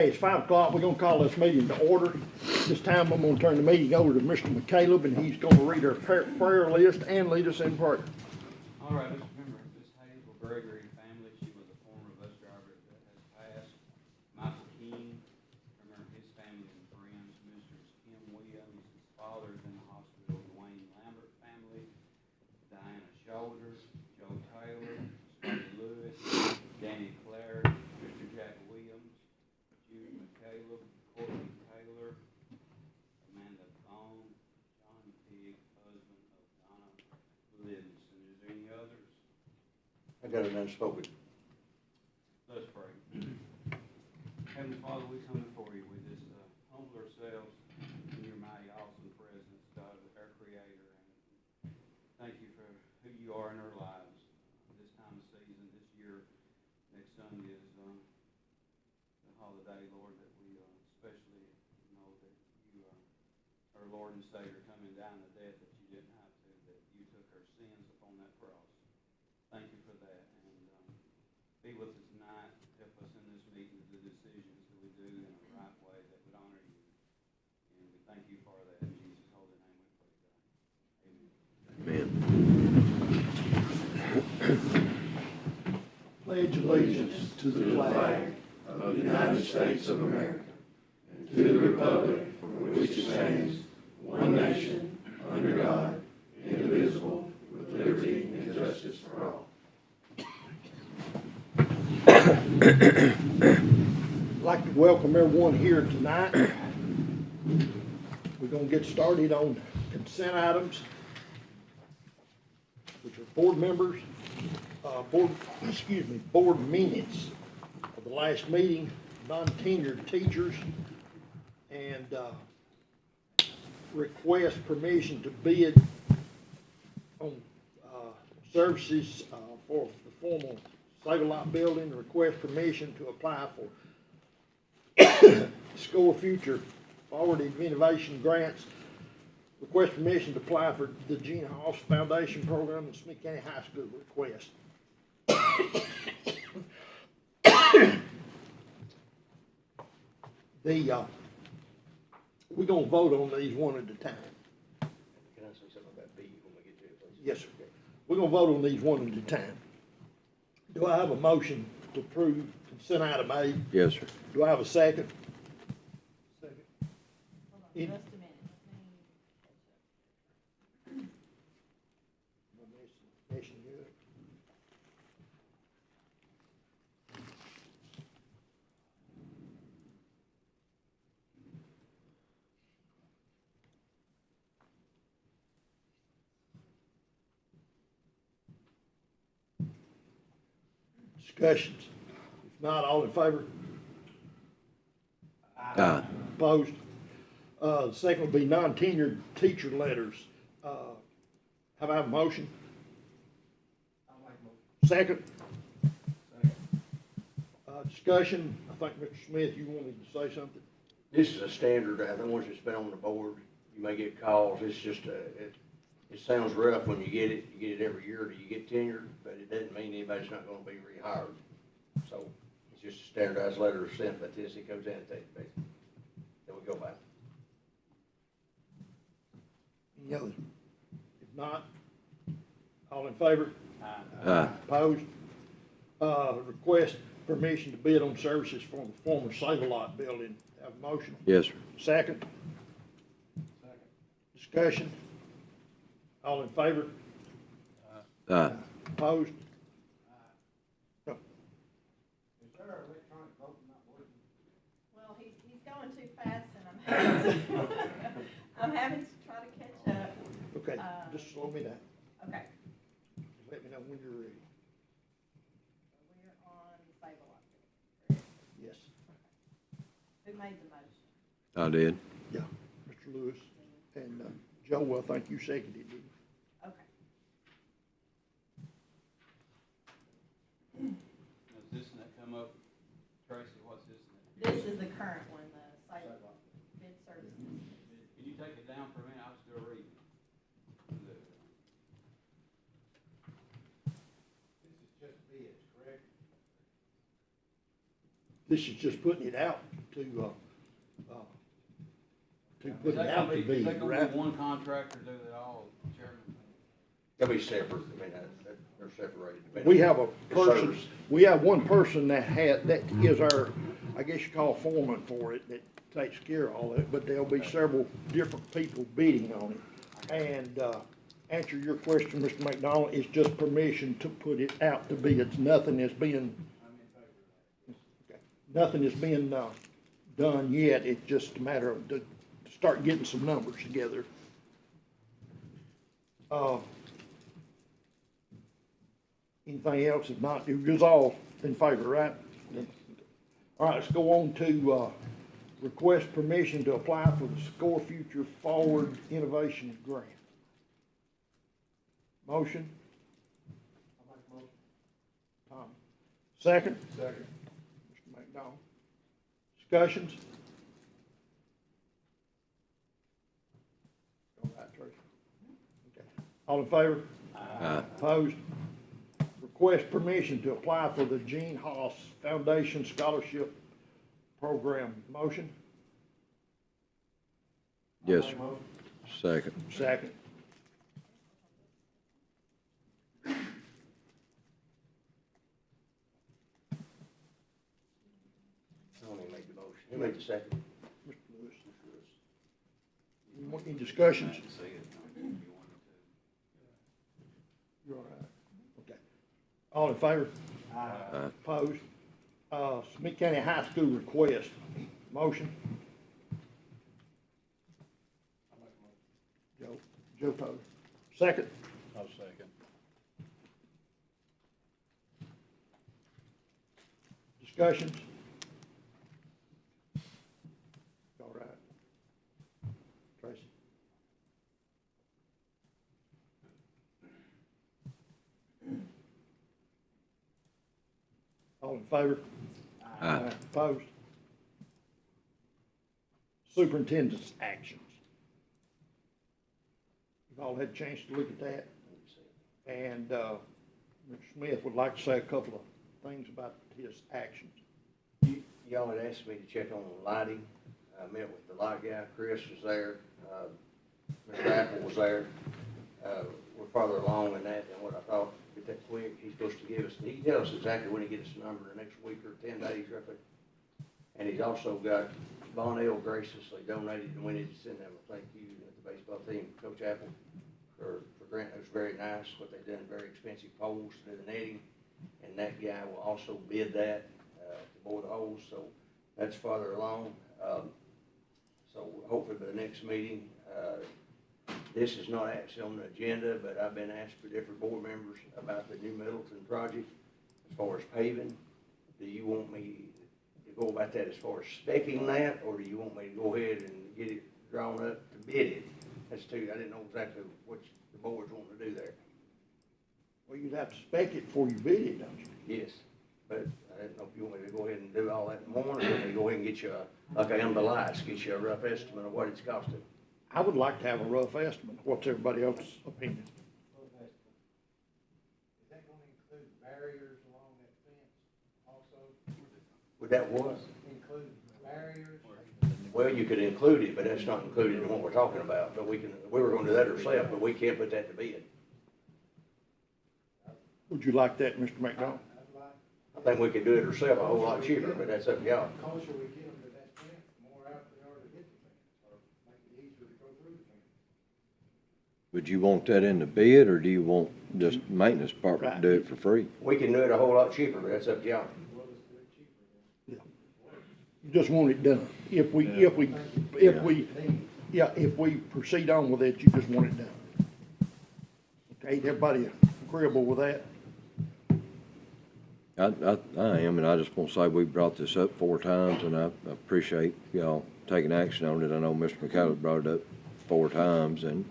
It's 5 o'clock. We're gonna call this meeting to order. This time I'm gonna turn the meeting over to Mr. McCaleb, and he's gonna read our prayer list and lead us in prayer. All right, let's remember Miss Hazel Gregory family. She was a former bus driver that has passed. Michael King, remember his family and friends. Mr. Kim Williams, his father's in the hospital. Dwayne Lambert family. Diana Shoulder, Joe Taylor, Scotty Lewis, Danny Clare, Mr. Jack Williams, Judy McCaleb, Courtney Taylor, Amanda Thong, John Pigg, husband of Donna Livingston. Is there any others? I got it unspoken. Let's pray. Heavenly Father, we come before you. We just humble ourselves in your mighty, awesome presence, God, our Creator. And thank you for who you are in our lives. This time of season, this year, next Sunday is the holiday, Lord, that we especially know that you are our Lord and Savior, coming down to death that you didn't have to, that you took our sins upon that cross. Thank you for that. And be with us tonight. Help us in this meeting to do decisions that we do in a right way that would honor you. And we thank you for that. In Jesus' holy name we pray, God. Amen. Pledge allegiance to the flag of the United States of America, and to the republic for which it stands, one nation, under God, indivisible, with liberty and justice for all. I'd like to welcome everyone here tonight. We're gonna get started on consent items, which are board members, board minutes of the last meeting, non-tenured teachers, and request permission to bid on services for the formal Save-A-Lot building, request permission to apply for Score Future Forward Innovation Grants, request permission to apply for the Gina Hoss Foundation Program and Smith County High School request. We're gonna vote on these one at a time. Can I say something about B when we get to it, please? Yes, sir. We're gonna vote on these one at a time. Do I have a motion to approve consent item A? Yes, sir. Do I have a second? Hold on In- just a minute. Messing you up. Discussions. If not, all in favor? Aye. Opposed? The second will be non-tenured teacher letters. Have I have a motion? Second? Discussion. I think, Mr. Smith, you wanted to say something? This is a standard, I think once it's been on the board, you may get calls, it's just it sounds rough when you get it every year, do you get tenure, but it doesn't mean anybody's not gonna be rehired. So, it's just a standardized letter sent by Tennessee Code Sanitation, basically, that we go by. Any others? If not, all in favor? Aye. Opposed? Request permission to bid on services for the former Save-A-Lot building. Have a motion? Yes, sir. Second? Discussion? All in favor? Aye. Opposed? No. Well, he's going too fast and I'm having to, I'm having to try to catch up. Okay, just slow me down. Okay, Let me know when you're ready. we're on Save-A-Lot. Yes. Who made the motion? I did. Yeah, Mr. Lewis. And Joe, I think you seconded it, didn't you? Okay. Does this and that come up? Tracy, what's this and that? This is the current one, the Save-A-Lot bid services. Can you take it down for a minute? I'll still read. This is just putting it out. put it out to Is bid, that gonna right? be one contractor do it all, Chairman? They'll be separate, I mean, they're separated. depending We have a on the person, service. we have one person that is our, I guess you call foreman for it, that takes care of all that, but there'll be several different people bidding on it. And, answer your question, Mr. McDonald, it's just permission to put it out to bids. Nothing is being, done yet. It's just a matter of to start getting some numbers together. Anything else? If not, it was all in favor, right? All right, let's go on to, request permission to apply for the SCORE Future Forward Innovation Grant. Motion? Tom. Second? Second. Mr. McDonald. Discussions? All right, Tracy. Okay. All in favor? Aye. Opposed? Request permission to apply for the Gene Haas Foundation Scholarship Program. Motion? Yes, sir. Second. Second. Tony made the motion. Who made the second? Mr. Lewis. You want any discussions? See it, if you wanted to. You're all right. Okay. All in favor? Aye. Opposed? Smith County High School request. Motion? Joe opposed. Second? I'll second. Discussions? All right. Tracy? All in favor? Aye. Opposed? Superintendent's actions. You've all had a chance to look at that, and, Mr. Smith would like to say a couple of things about his actions. Y'all had asked me to check on the lighting. I met with the light guy, Chris was there, Mr. Apple was there. We're farther along in that than what I thought, get that quick. He's supposed to give us, he can tell us exactly when he gets the number, the next week or 10 days roughly. And he's also got, Bonnell graciously donated, and we need to send them a thank you at the baseball team, Coach Apple, for granting us very nice, what they've done, very expensive poles to do the netting. And that guy will also bid that, to bore the holes, so that's farther along. So hopefully by the next meeting, this is not actually on the agenda, but I've been asked for different board members about the new Middleton project as far as paving. Do you want me to go about that as far as specking that, or do you want me to go ahead and get it drawn up to bid it? That's two, I didn't know exactly what the board's wanting to do there. Well, you'd have to spec it before you bid it, don't you? Yes, but I didn't know if you want me to go ahead and do all that in the morning, or maybe go ahead and get you like I am the lights, get you a rough estimate of what it's costing. I would like to have a rough estimate. What's everybody else's opinion? Is that gonna include barriers along that fence also? Would that what? Include barriers? Well, you could include it, but that's not included in what we're talking about, but we were gonna do that ourselves, but we can't put that to bid. Would you like that, Mr. McDonald? I'd like, I think we could do it ourselves a whole lot cheaper, but that's up to y'all. the closer we get them to that fence, the more out they are to hit the fence, or make it easier to go through the fence. Would you want that in the bid, or do you want just maintenance department to do it for free? We can do it a whole lot cheaper, but that's up to y'all. Well, let's do it cheaper then. You just want it done. If we proceed on with it, you just want it done. Okay, everybody agreeable with that? I am, and I just want to say we brought this up 4 times, and I appreciate y'all taking action on it. I know Mr. McCallum brought it up 4 times, and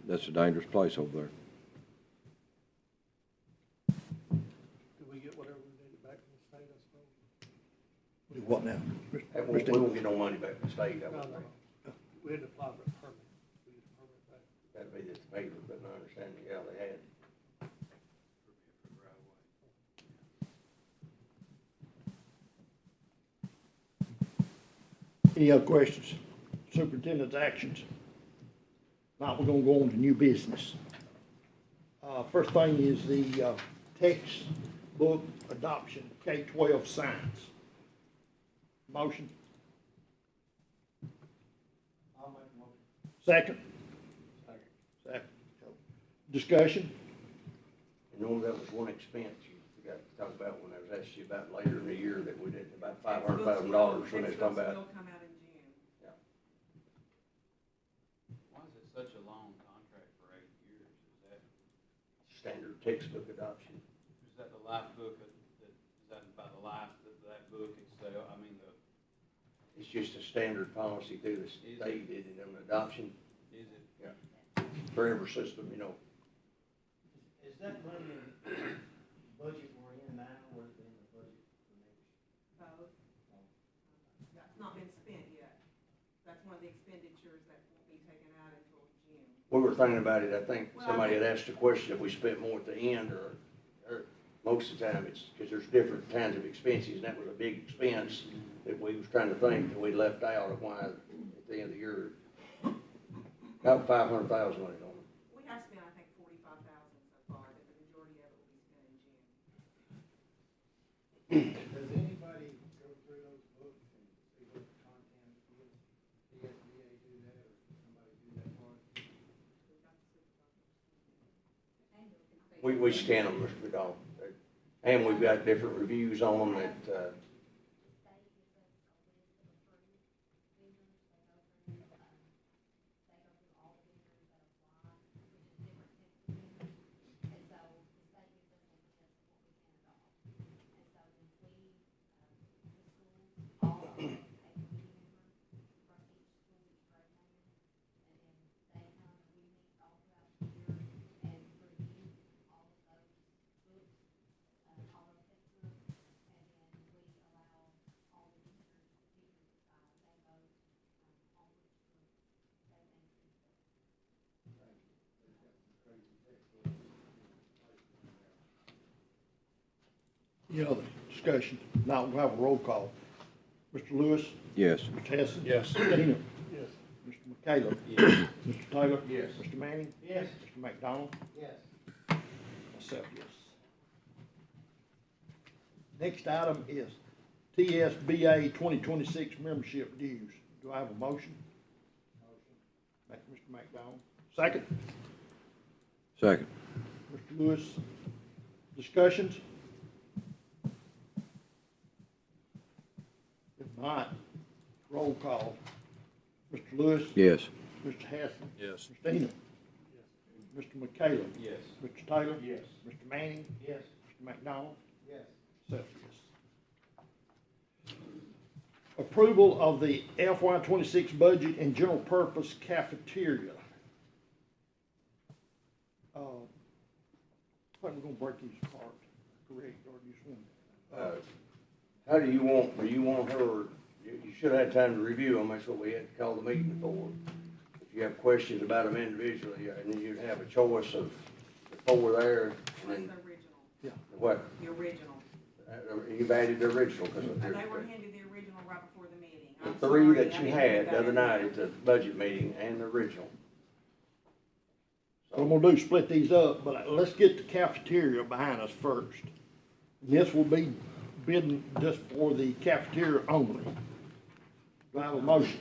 that's a dangerous place over there. Did we get whatever we needed back from the state, I suppose? Do what now? We won't get no money back from the state, I don't think. We had to apply for a permit. We get a permit back. That'd be just the paper, but my understanding, yeah, they had. Any other questions? Superintendent's actions? Now, we're gonna go on to new business. First thing is the, textbook adoption, K-12 science. Motion? I'll make a motion. Second? Second. Discussion? And normally that was one expense you forgot to talk about when I was asking you about later in the year that we did about $500,000 when they was talking about. Will come out in June. Why is it such a long contract for 8 years? Standard textbook adoption. Is that the life book, is that by the life of that book itself? I mean, It's just a standard policy through the state, is it, on adoption, is it? forever system, you know. Is that money in budget we're in now, or is it in the budget for next? Both. That's not been spent yet. That's one of the expenditures that won't be taken out until June. We were thinking about it, I think Well, somebody had asked a question if we spent more at the end or most of the time it's, because there's different kinds of expenses, and that was a big expense that we was trying to think that we left out of why at the end of the year, about $500,000 on it. We have spent, I think, $45,000 so far, but the majority of it will be spent in June. Does anybody go through those books and see what the content is? The SBA do that, or somebody do that for us? We scan them, Mr. McDonald, and we've got different reviews on them that, Any other discussion? Now, we'll have a roll call. Mr. Lewis? Yes. Mr. Hess? Yes. Mr. Dina? Yes. Mr. McCallum? Yes. Mr. Taylor? Yes. Mr. Manning? Yes. Mr. McDonald? Yes. Myself, yes. Next item is TSBA 2026 membership dues. Do I have a motion? Motion. Mr. McDonald. Second? Second. Mr. Lewis. Discussions? If not, roll call. Mr. Lewis? Yes. Mr. Hassan? Yes. Mr. Eno? Mr. McCallum? Yes. Mr. Taylor? Yes. Mr. Manning? Yes. Mr. McDonald? Yes. Self, yes. Approval of the FY 26 budget and general purpose cafeteria. I think we're gonna break these apart, correct, or just one? how do you want her, you should have had time to review them, that's what we had to call the meeting for. If you have questions about them individually, and then you'd have a choice of the four there, and That's then the original, what, the original. you've added the original, because They were handed the original right before the meeting. the I'm three sorry, that I you didn't had put the other that in night there. at the budget meeting and the original. What I'm gonna do is split these up, but let's get the cafeteria behind us first. This will be bidding just for the cafeteria only. Do I have a motion?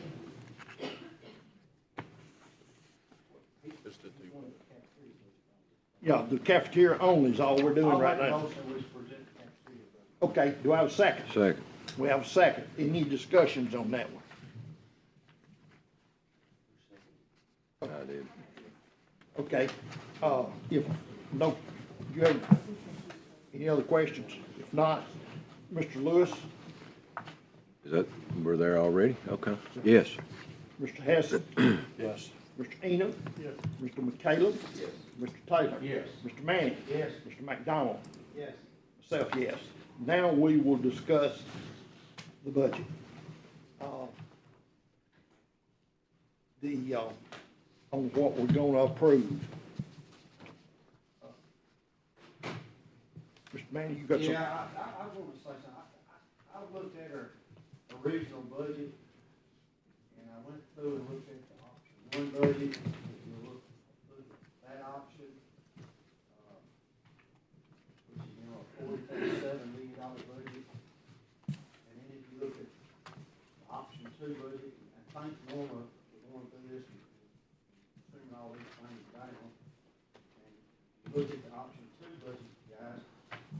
Yeah, the cafeteria only is all we're doing right now. Motion was present the cafeteria budget. Okay, do I have a second? Second. We have a second. Any discussions on that one? I did. Okay, if, no, you have any other questions? If not, Mr. Lewis, Is that, we're there already? Okay. Yes. Mr. Hassan, Yes. Mr. Eno, Yes. Mr. McCallum, Yes. Mr. Taylor. Yes. Mr. Manning. Yes. Mr. McDonald. Yes. Myself, yes. Now we will discuss the budget. On what we're gonna approve. Mr. Manning, you got some? Yeah, I was gonna say something. I looked at our original budget, through and looked at the option one budget, if you look at that option, which is, you know, a $40.7 million budget. And then if you look at the option two budget, and thank Norma for going through this and assuming all these things down. And you look at the option two budget, guys,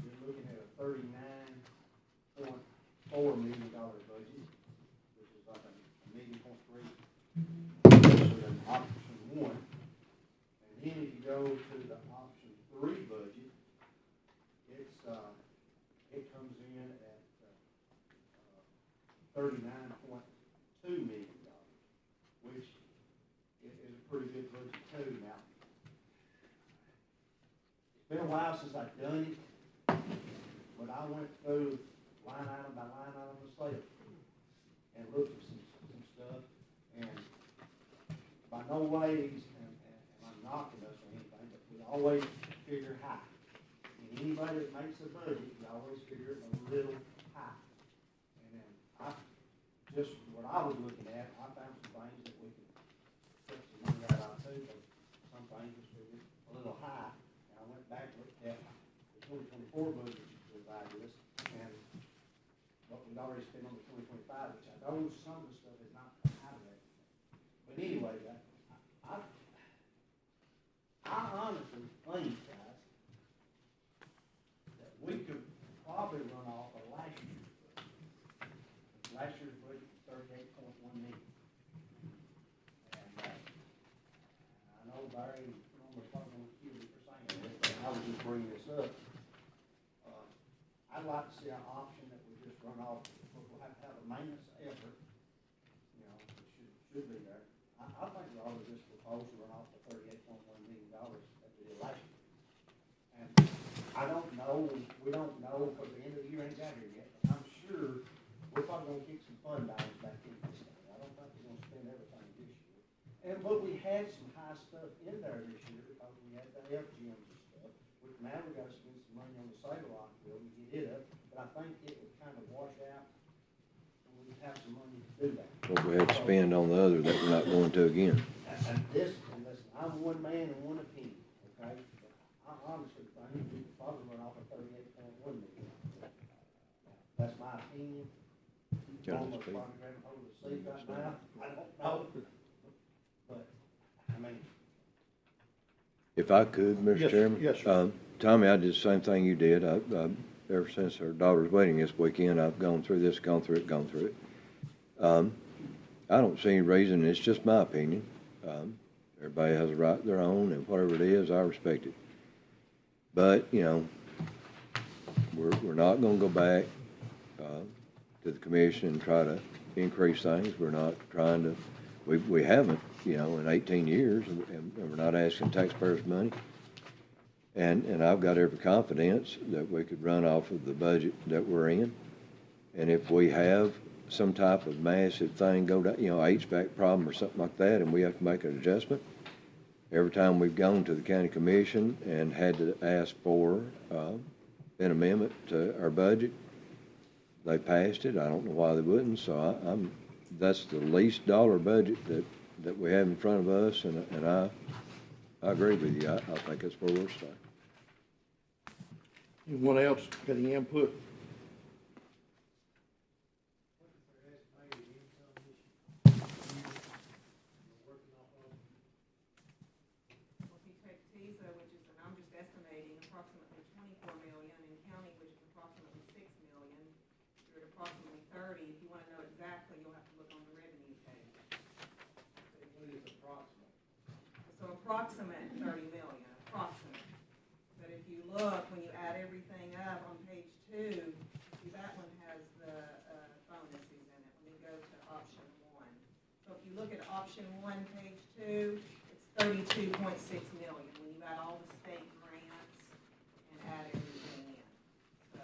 you're looking at a $39.4 million budget, which is like $1.3 million than option one. And then if you go to the option three budget, it's, it comes in at, $39.2 million, which is a pretty good budget too. Now, it's been a while since I've done it, but I went through line item by line item of sale and looked at some stuff, and by no ways, and I'm knocking us or anything, but we always figure high. And anybody that makes a budget, you always figure it a little high. And then just what I was looking at, I found some things that we could put some money right out too, but some things was figured a little high. And I went back and looked at the 2024 budget you provided us, and what we'd already spent on the 2025, which I know some of the stuff is not come out of that. But anyway, I honestly think, guys, that we could probably run off of last year's budget. Last year's budget was $38.1 million. And I know Barry, Norma's probably going to accuse me for saying this, but I was just bringing this up. I'd like to see an option that we just run off, we'll have to have a maintenance effort, you know, it should be there. I think we ought to just propose to run off the $38.1 million that we did last year. And I don't know, we don't know, because the end of the year ain't got here yet, but I'm sure we're probably gonna kick some fund balance back in this thing. I don't think we're gonna spend everything this year. But we had some high stuff in there this year, because we had the F gyms and stuff. Now we gotta spend some money on the Saber Lock building, get it up, but I think it would kind of wash out, and we'd have some money to do that. What we had to spend on the other that we're not going to again. And listen, I'm one man and one opinion, okay? I honestly think we could probably run off of $38.1 million. That's my opinion. Yeah, Almost that's probably grabbing hold of the seat right now, I don't know. But, I mean, If I could, Mr. Yes, Chairman? yes, sir. Tommy, I did the same thing you did. Ever since our daughter's wedding this weekend, I've gone through this, gone through it. I don't see any reason, it's just my opinion. Everybody has a right to their own, and whatever it is, I respect it. But, you know, we're not gonna go back, to the commission and try to increase things. We're not trying to, we haven't, you know, in 18 years, and we're not asking taxpayers' money. And I've got every confidence that we could run off of the budget that we're in. And if we have some type of massive thing go down, you know, HVAC problem or something like that, and we have to make an adjustment, every time we've gone to the county commission and had to ask for an amendment to our budget, they passed it. I don't know why they wouldn't, so that's the least dollar budget that we have in front of us, and I agree with you. I think that's where we're starting. Anyone else got any input? what is their estimated income this year? We're working off of, Well, if you take TISA, which is, and I'm just estimating approximately 24 million, and county, which is approximately 6 million, you're at approximately 30. If you wanna know exactly, you'll have to look on the revenue page. what is approximate? So approximate 30 million, approximate. But if you look, when you add everything up on page 2, see that one has the bonuses in it. Let me go to option 1. So if you look at option 1, page 2, it's 32.6 million, when you add all the state grants and add everything in. So,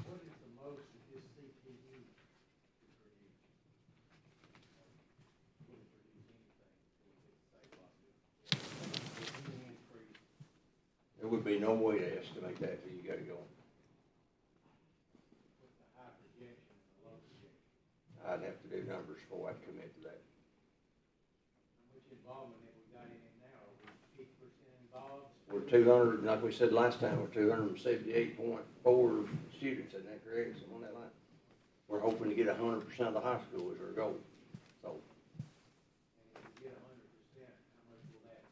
What is the most that this CTE could produce? Wouldn't produce anything, any increase. There would be no way to estimate that till you got it going. What's the high projection and the low projection? I'd have to do numbers before I'd commit to that. Which involvement have we got in it now? Are we 50% involved? We're 200, like we said last time, we're 278.4 students, isn't that correct, something on that line? We're hoping to get 100% of the high school is our goal, so And if we get 100%, how much will that?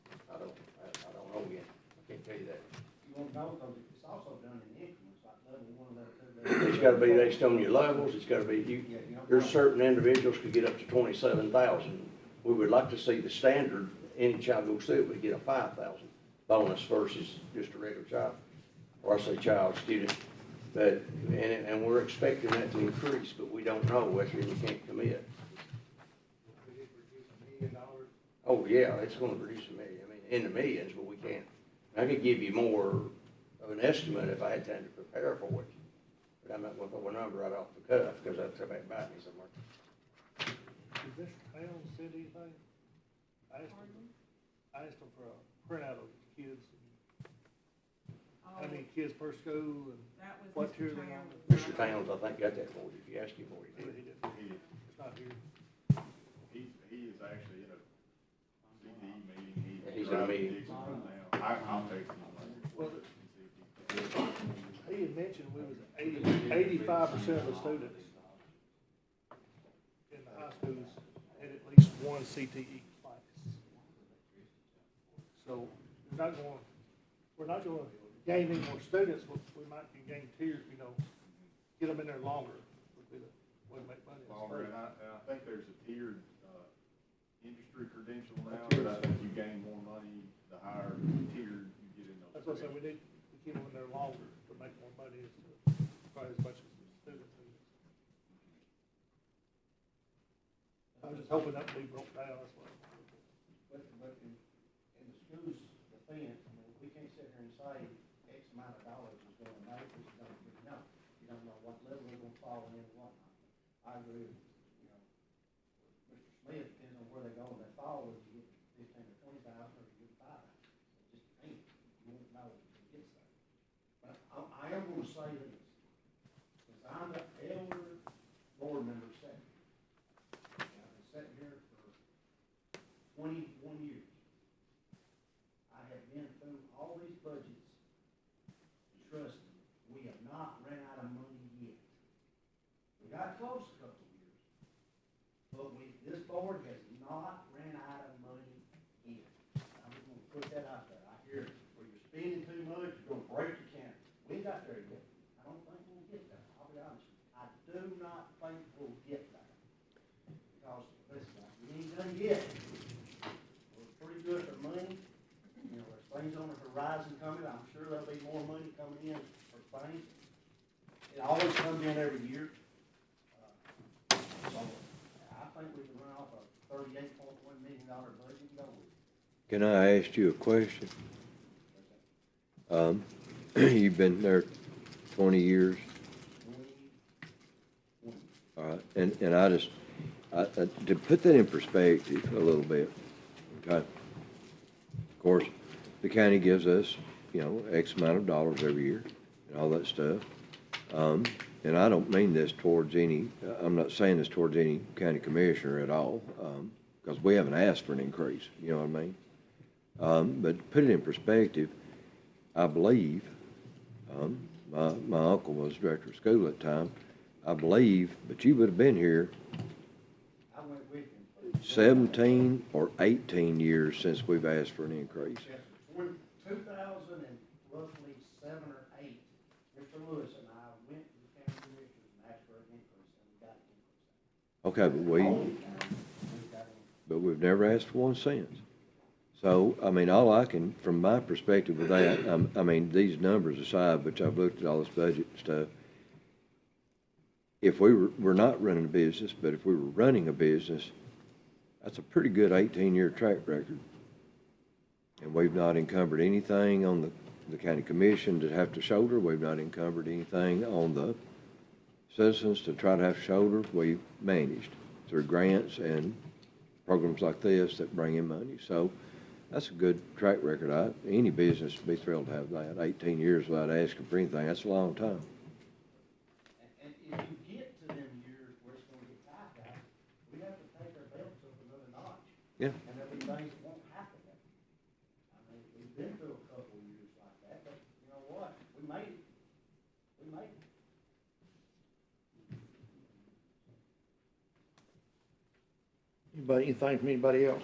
I don't know yet, I can't tell you that. You won't know, because it's also done in increments, like level 1, level 2. It's gotta be based on your levels, it's gotta be, Yeah, you don't there's know. certain individuals could get up to 27,000. We would like to see the standard, any child goes through it would get a 5,000 bonus versus just a regular child, or I say child, student. But, and we're expecting that to increase, but we don't know, that's when you can't commit. Could it produce $1 million? Oh, yeah, it's gonna produce a million, I mean, in the millions, but we can't. I could give you more of an estimate if I had time to prepare for it. But I'm not gonna throw a number right off the cuff, because that's about bite me somewhere. Did Mr. Towns send anything? I asked him for a printout of the kids, how many kids per school and That was what Mr. tier they on. Towns. Mr. Towns, I think, got that for you, if you asked him for it, he did. He did. It's not here. He is actually in a CD meeting. Yeah, he's in a meeting. Dixon right now. I'll text him later. Well, and see if he- He had mentioned we was 85% of the students in the high schools had at least one CTE class. So we're not going to gain any more students, but we might can gain tiers, get them in there longer would be the way to make money. in the Longer, school. and I think there's a tiered, industry credential now, but I think you gain more money, the higher tiered you get in those. That's what I said, we need to keep them in there longer to make more money, is to try as much as the students need. I was just hoping that would be broke down, that's what. But in the school's defense, I mean, we can't sit here and say X amount of dollars is going to make, because you don't really know. You don't know what level they're going to fall in and whatnot. I agree with, Mr. Smith, depends on where they go and they fall, if you get 15 or 20,000 or you get 5,000. It just depends. You won't know until it gets there. But I am going to say this, since I'm the elder board member sitting, and I've been sitting here for 21 years. I have been through all these budgets, and trust me, we have not ran out of money yet. We got close a couple of years, but this board has not ran out of money yet. I'm just gonna put that out there. I hear where you're spending too much, you're gonna break your county. We ain't got there yet. I don't think we'll get there, I'll be honest with you. I do not think we'll get there. Because, listen, we ain't done yet. We're pretty good for money. There's things on the horizon coming. I'm sure there'll be more money coming in for things. It always comes in every year. So I think we can run off a $38.1 million budget and go with it. Can I ask you a question? You've been there 20 years, 20. all right, and to put that in perspective a little bit, okay? Of course, the county gives us, X amount of dollars every year and all that stuff. And I don't mean this towards I'm not saying this towards any county commissioner at all, because we haven't asked for an increase, you know what I mean? But to put it in perspective, I believe, my uncle was director of school at the time, I believe, but you would have been here I went with him. 17 or 18 years since we've asked for an increase. Yes, sir. 2000 and roughly 7 or 8, Mr. Lewis and I went to the county commissioners and asked for an increase, and we got an increase. Okay, but we've never asked for 1 cent. So, I mean, all I can, from my perspective with that, I mean, these numbers aside, which I've looked at all this budget stuff, if we're not running a business, but if we were running a business, that's a pretty good 18-year track record. And we've not encumbered anything on the county commission to have to shoulder. We've not encumbered anything on the citizens to try to have to shoulder. We've managed through grants and programs like this that bring in money. So that's a good track record. Any business would be thrilled to have that. 18 years without asking for anything, that's a long time. And if you get to them years where it's gonna get tight Yeah. And there'll be things that won't happen. I mean, we've been through a couple of years like that, but you know what? We made it. We made it. Anything from anybody else?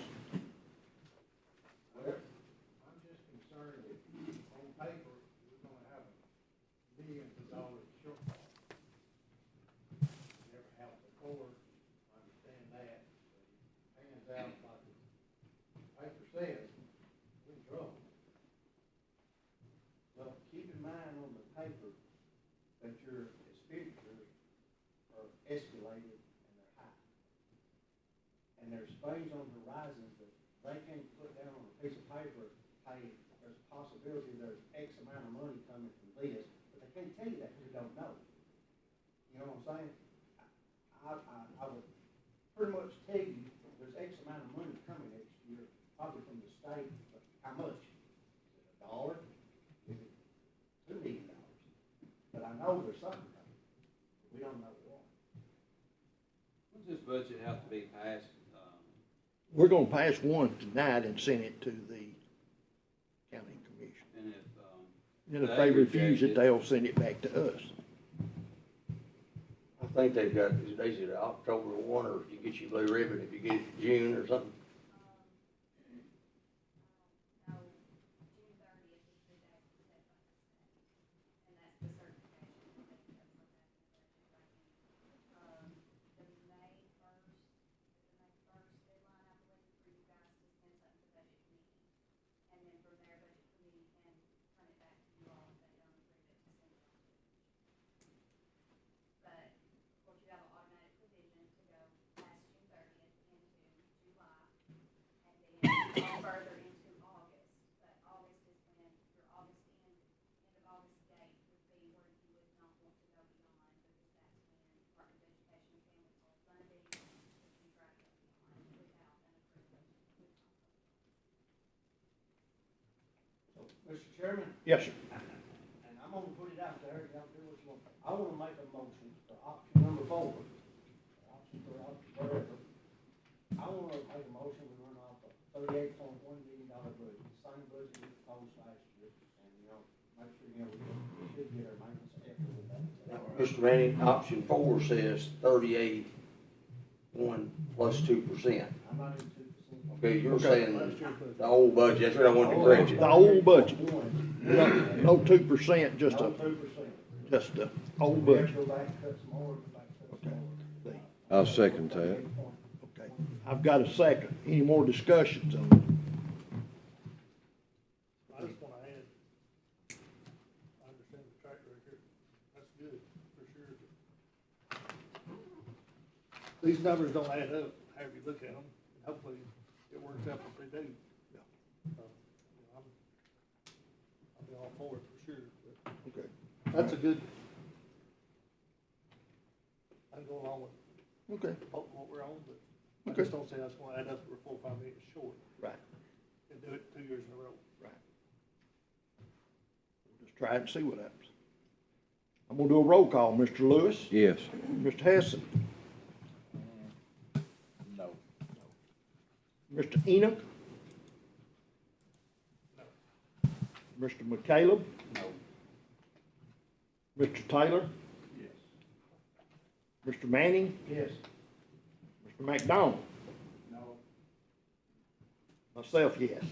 Well, I'm just concerned that on paper, we're gonna have millions of dollars shortfall. Never have before, I understand that, but it pans out like the paper says, we're in trouble. Well, keep in mind on the paper that your expenditures are escalated and they're high. And there's things on the horizon that they can't put down on a piece of paper, hey, there's a possibility there's X amount of money coming from this, but they can't tell you that because they don't know. You know what I'm saying? I would pretty much tell you, there's X amount of money coming next year, probably from the state, but how much? Is it $1? Is it $2 million? But I know there's something coming. We don't know what. When's this budget have to be passed? We're gonna pass one tonight and send it to the county commission. And if, And if they refuse it, they'll send it back to us. I think they've got, they said October 1, or you get your blue ribbon if you get it in June or something. No, June 30th is the day set by the state, and that's the certification. The May 1st deadline, I believe, for you guys to send something to budget committee, and then from there, budget committee can turn it back to you all if they don't approve it to send it on to the commission. But, of course, you have an automatic provision to go past June 30th into July, and then further into August. But August is when your August end of August date would be where you would not want to go beyond, because that's when Department of Education and Family Health funding, if you try to go beyond without an approved budget, would not go beyond. So, Mr. Chairman, Yes, sir. and I'm gonna put it out there, y'all do what you want. I wanna make a motion for option number 4. Option for option, whatever. I wanna make a motion, we run off a $38.1 million budget, same budget we proposed last year. And, you know, make sure, you know, we should get our maintenance effort with that. Mr. Manning, option 4 says 38.1 plus 2%. I'm not in 2%. Okay, you're Okay. saying the old budget, that's what I wanted to correct you. The old budget, One, no 2%, just no a, 2%. just a old We have to budget. go back and cut some more, go back and cut some more. I'll second that. Okay, I've got a second. Any more discussions on it? I just wanna add, I understand the track record, that's good, for sure. These numbers don't add up, however you look at them, and hopefully it works out what they do. You know, I'll be all for it for sure, but Okay. that's a good, I can go along with Okay, what we're on, but I Okay. just don't say that's gonna add up, we're 4 or 5 million short, right, and do it 2 years in a row. right. We'll just try it and see what happens. I'm gonna do a roll call. Mr. Lewis? Yes. Mr. Hessen? No. Mr. Enoch? No. Mr. McCaleb? No. Mr. Taylor? Yes. Mr. Manning? Yes. Mr. McDonald? No. Myself, yes.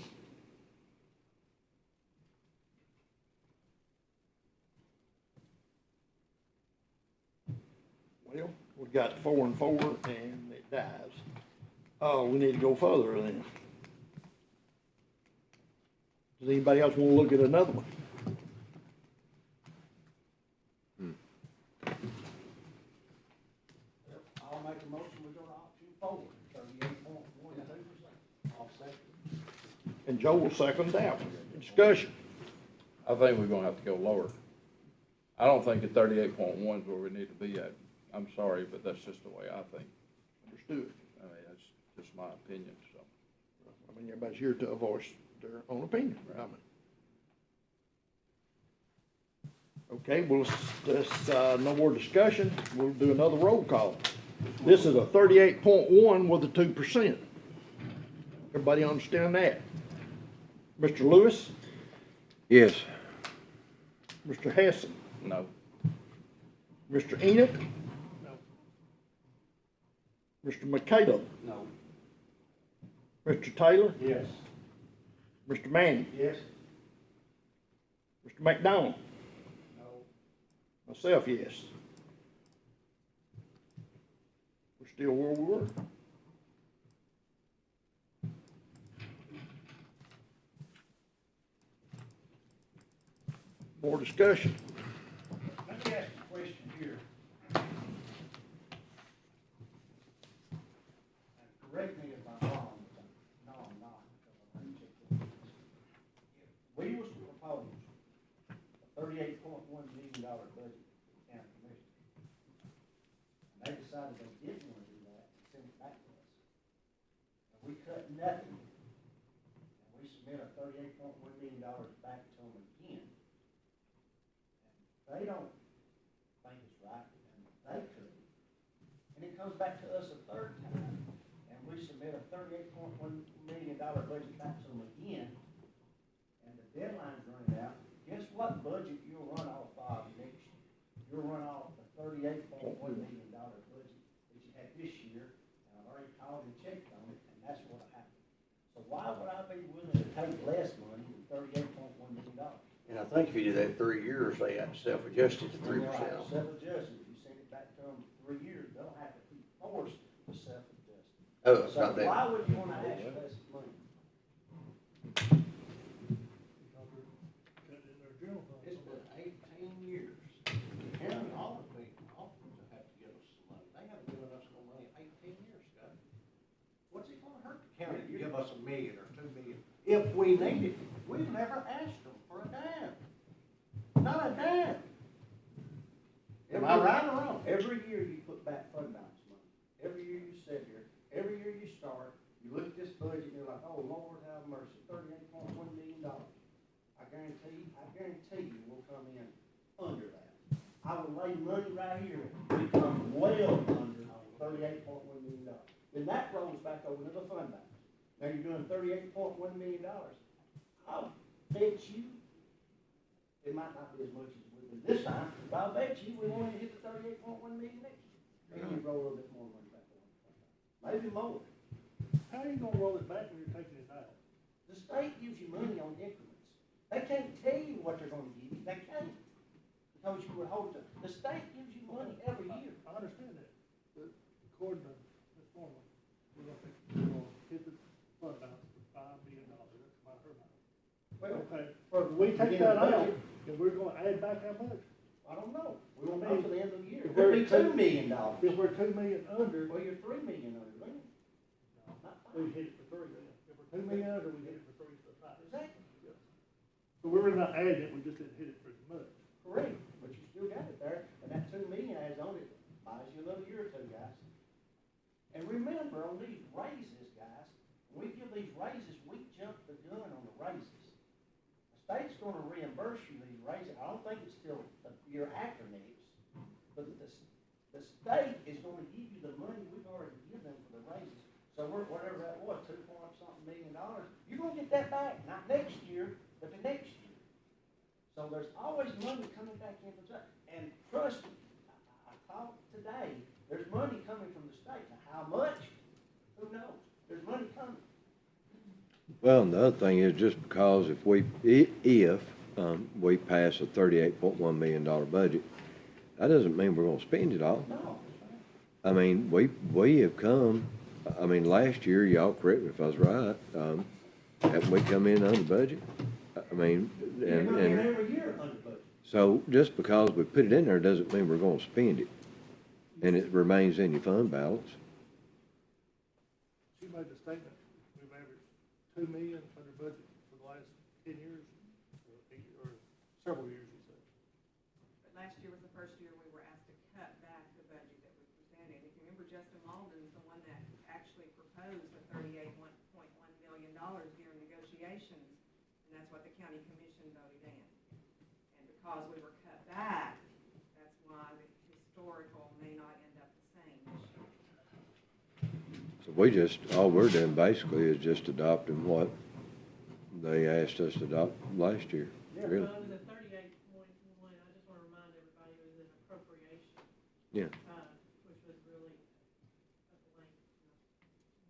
Well, we got 4 and 4 and it dies. Oh, we need to go further then. Does anybody else want to look at another one? I'll make a motion, we go to option 4, 38.12%. I'll second. And Joe will second that one. Discussion. I think we're gonna have to go lower. I don't think at 38.1 is where we need to be at. I'm sorry, but that's just the way I think. Understood. I mean, that's just my opinion, so. I mean, everybody's here to voice their own opinion. I mean. Okay, well, no more discussion. We'll do another roll call. This is a 38.1 with a 2%. Everybody understand that? Mr. Lewis, Yes. Mr. Hessen, No. Mr. Enoch, No. Mr. McCallum, No. Mr. Taylor, Yes. Mr. Manning, Yes. Mr. McDonald, No. myself, yes. We're still where we were. More discussion. Let me ask you a question here. And correct me if I'm wrong, but no, I'm not, because I'm gonna check this. If we was to propose a $38.1 million budget for the county commission, and they decided they didn't want to do that and send it back to us, and we cut nothing, and we submit a $38.1 million back to them again, they don't think it's right, and they could. And it comes back to us a third time, and we submit a $38.1 million budget back to them again, and the deadline's running out. Guess what budget you'll run off of next year? You'll run off the $38.1 million budget that you had this year, and I've already called and checked on it, and that's what'll happen. So why would I be willing to take less money than $38.1 million? And I think if you do that 3 years, they have to self-adjust it to 3%. Self-adjusted, if you send it back to them 3 years, they'll have to be forced to self-adjust. Oh, it's So not that. why would you wanna ask for less money? Because they're cutting in their general fund. It's been 18 years. The county often have to give us some money. They haven't given us no money in 18 years, Scott. What's it gonna hurt the county to give us $1 million or $2 million? If we need it, we've never asked them for a dime. Not a dime. Am I right or wrong? Every year you put back fund balance money. Every year you sit here, every year you start, you look at this budget and you're like, oh, Lord have mercy, $38.1 million. I guarantee you we'll come in under that. I will lay money right here, we come well under $38.1 million. Then that rolls back over to the fund balance. Now you're doing $38.1 million. I'll bet you, it might not be as much as we did this time, but I'll bet you we won't even hit the $38.1 million next year. Maybe you roll a little bit more money back on. Maybe more. How are you gonna roll it back when you're taking it out? The state gives you money on increments. They can't tell you what they're gonna give you, they can't. Because you would hold the state gives you money every year. I understand that, but according to this formula, we're gonna hit the fund balance for $5 million, that's about her number. Well, Okay, for if we take beginning that of out, budget, then we're gonna add back how much? I don't know. We won't know till the end of the year. If It'll we're be $2 million. If we're 2 million under, Well, you're $3 million under, then. Not we five. hit it for 3 then. If we're 2 million under, we hit it for 3, so 5. Exactly. So we were not adding it, we just didn't hit it for as much. Correct, but you still got it there, and that $2 million adds on it, buys you another year or two, guys. And remember, on these raises, guys, when we give these raises, we jump the gun on the raises. The state's gonna reimburse you these raises, I don't think it's till the year after next, but the state is gonna give you the money we've already given them for the raises. So whatever that was, $2.something million, you're gonna get that back, not next year, but the next year. So there's always money coming back in from the state, and trust me, I talked today, there's money coming from the state. Now, how much? Who knows? There's money coming. Well, and the other thing is just because if we pass a $38.1 million budget, that doesn't mean we're gonna spend it all. No. I mean, we have come, I mean, last year, y'all correct me if I was right, haven't we come in under budget? I mean, You're gonna and get every year under budget. so just because we put it in there doesn't mean we're gonna spend it. And it remains in your fund balance. She made the statement, we've averaged 2 million under budget for the last 10 years, or several years, he said. But last year was the first year we were asked to cut back the budget that we presented. If you remember, Justin Malden's the one that actually proposed the $38.1 million during negotiations, and that's what the county commission voted in. And because we were cut back, that's why the historical may not end up the same this year. So we just, all we're doing basically is just adopting what they asked us to adopt last year, really. Well, the 38.1, I just want to remind everybody, it was an appropriation. Yeah. Which was really a blank,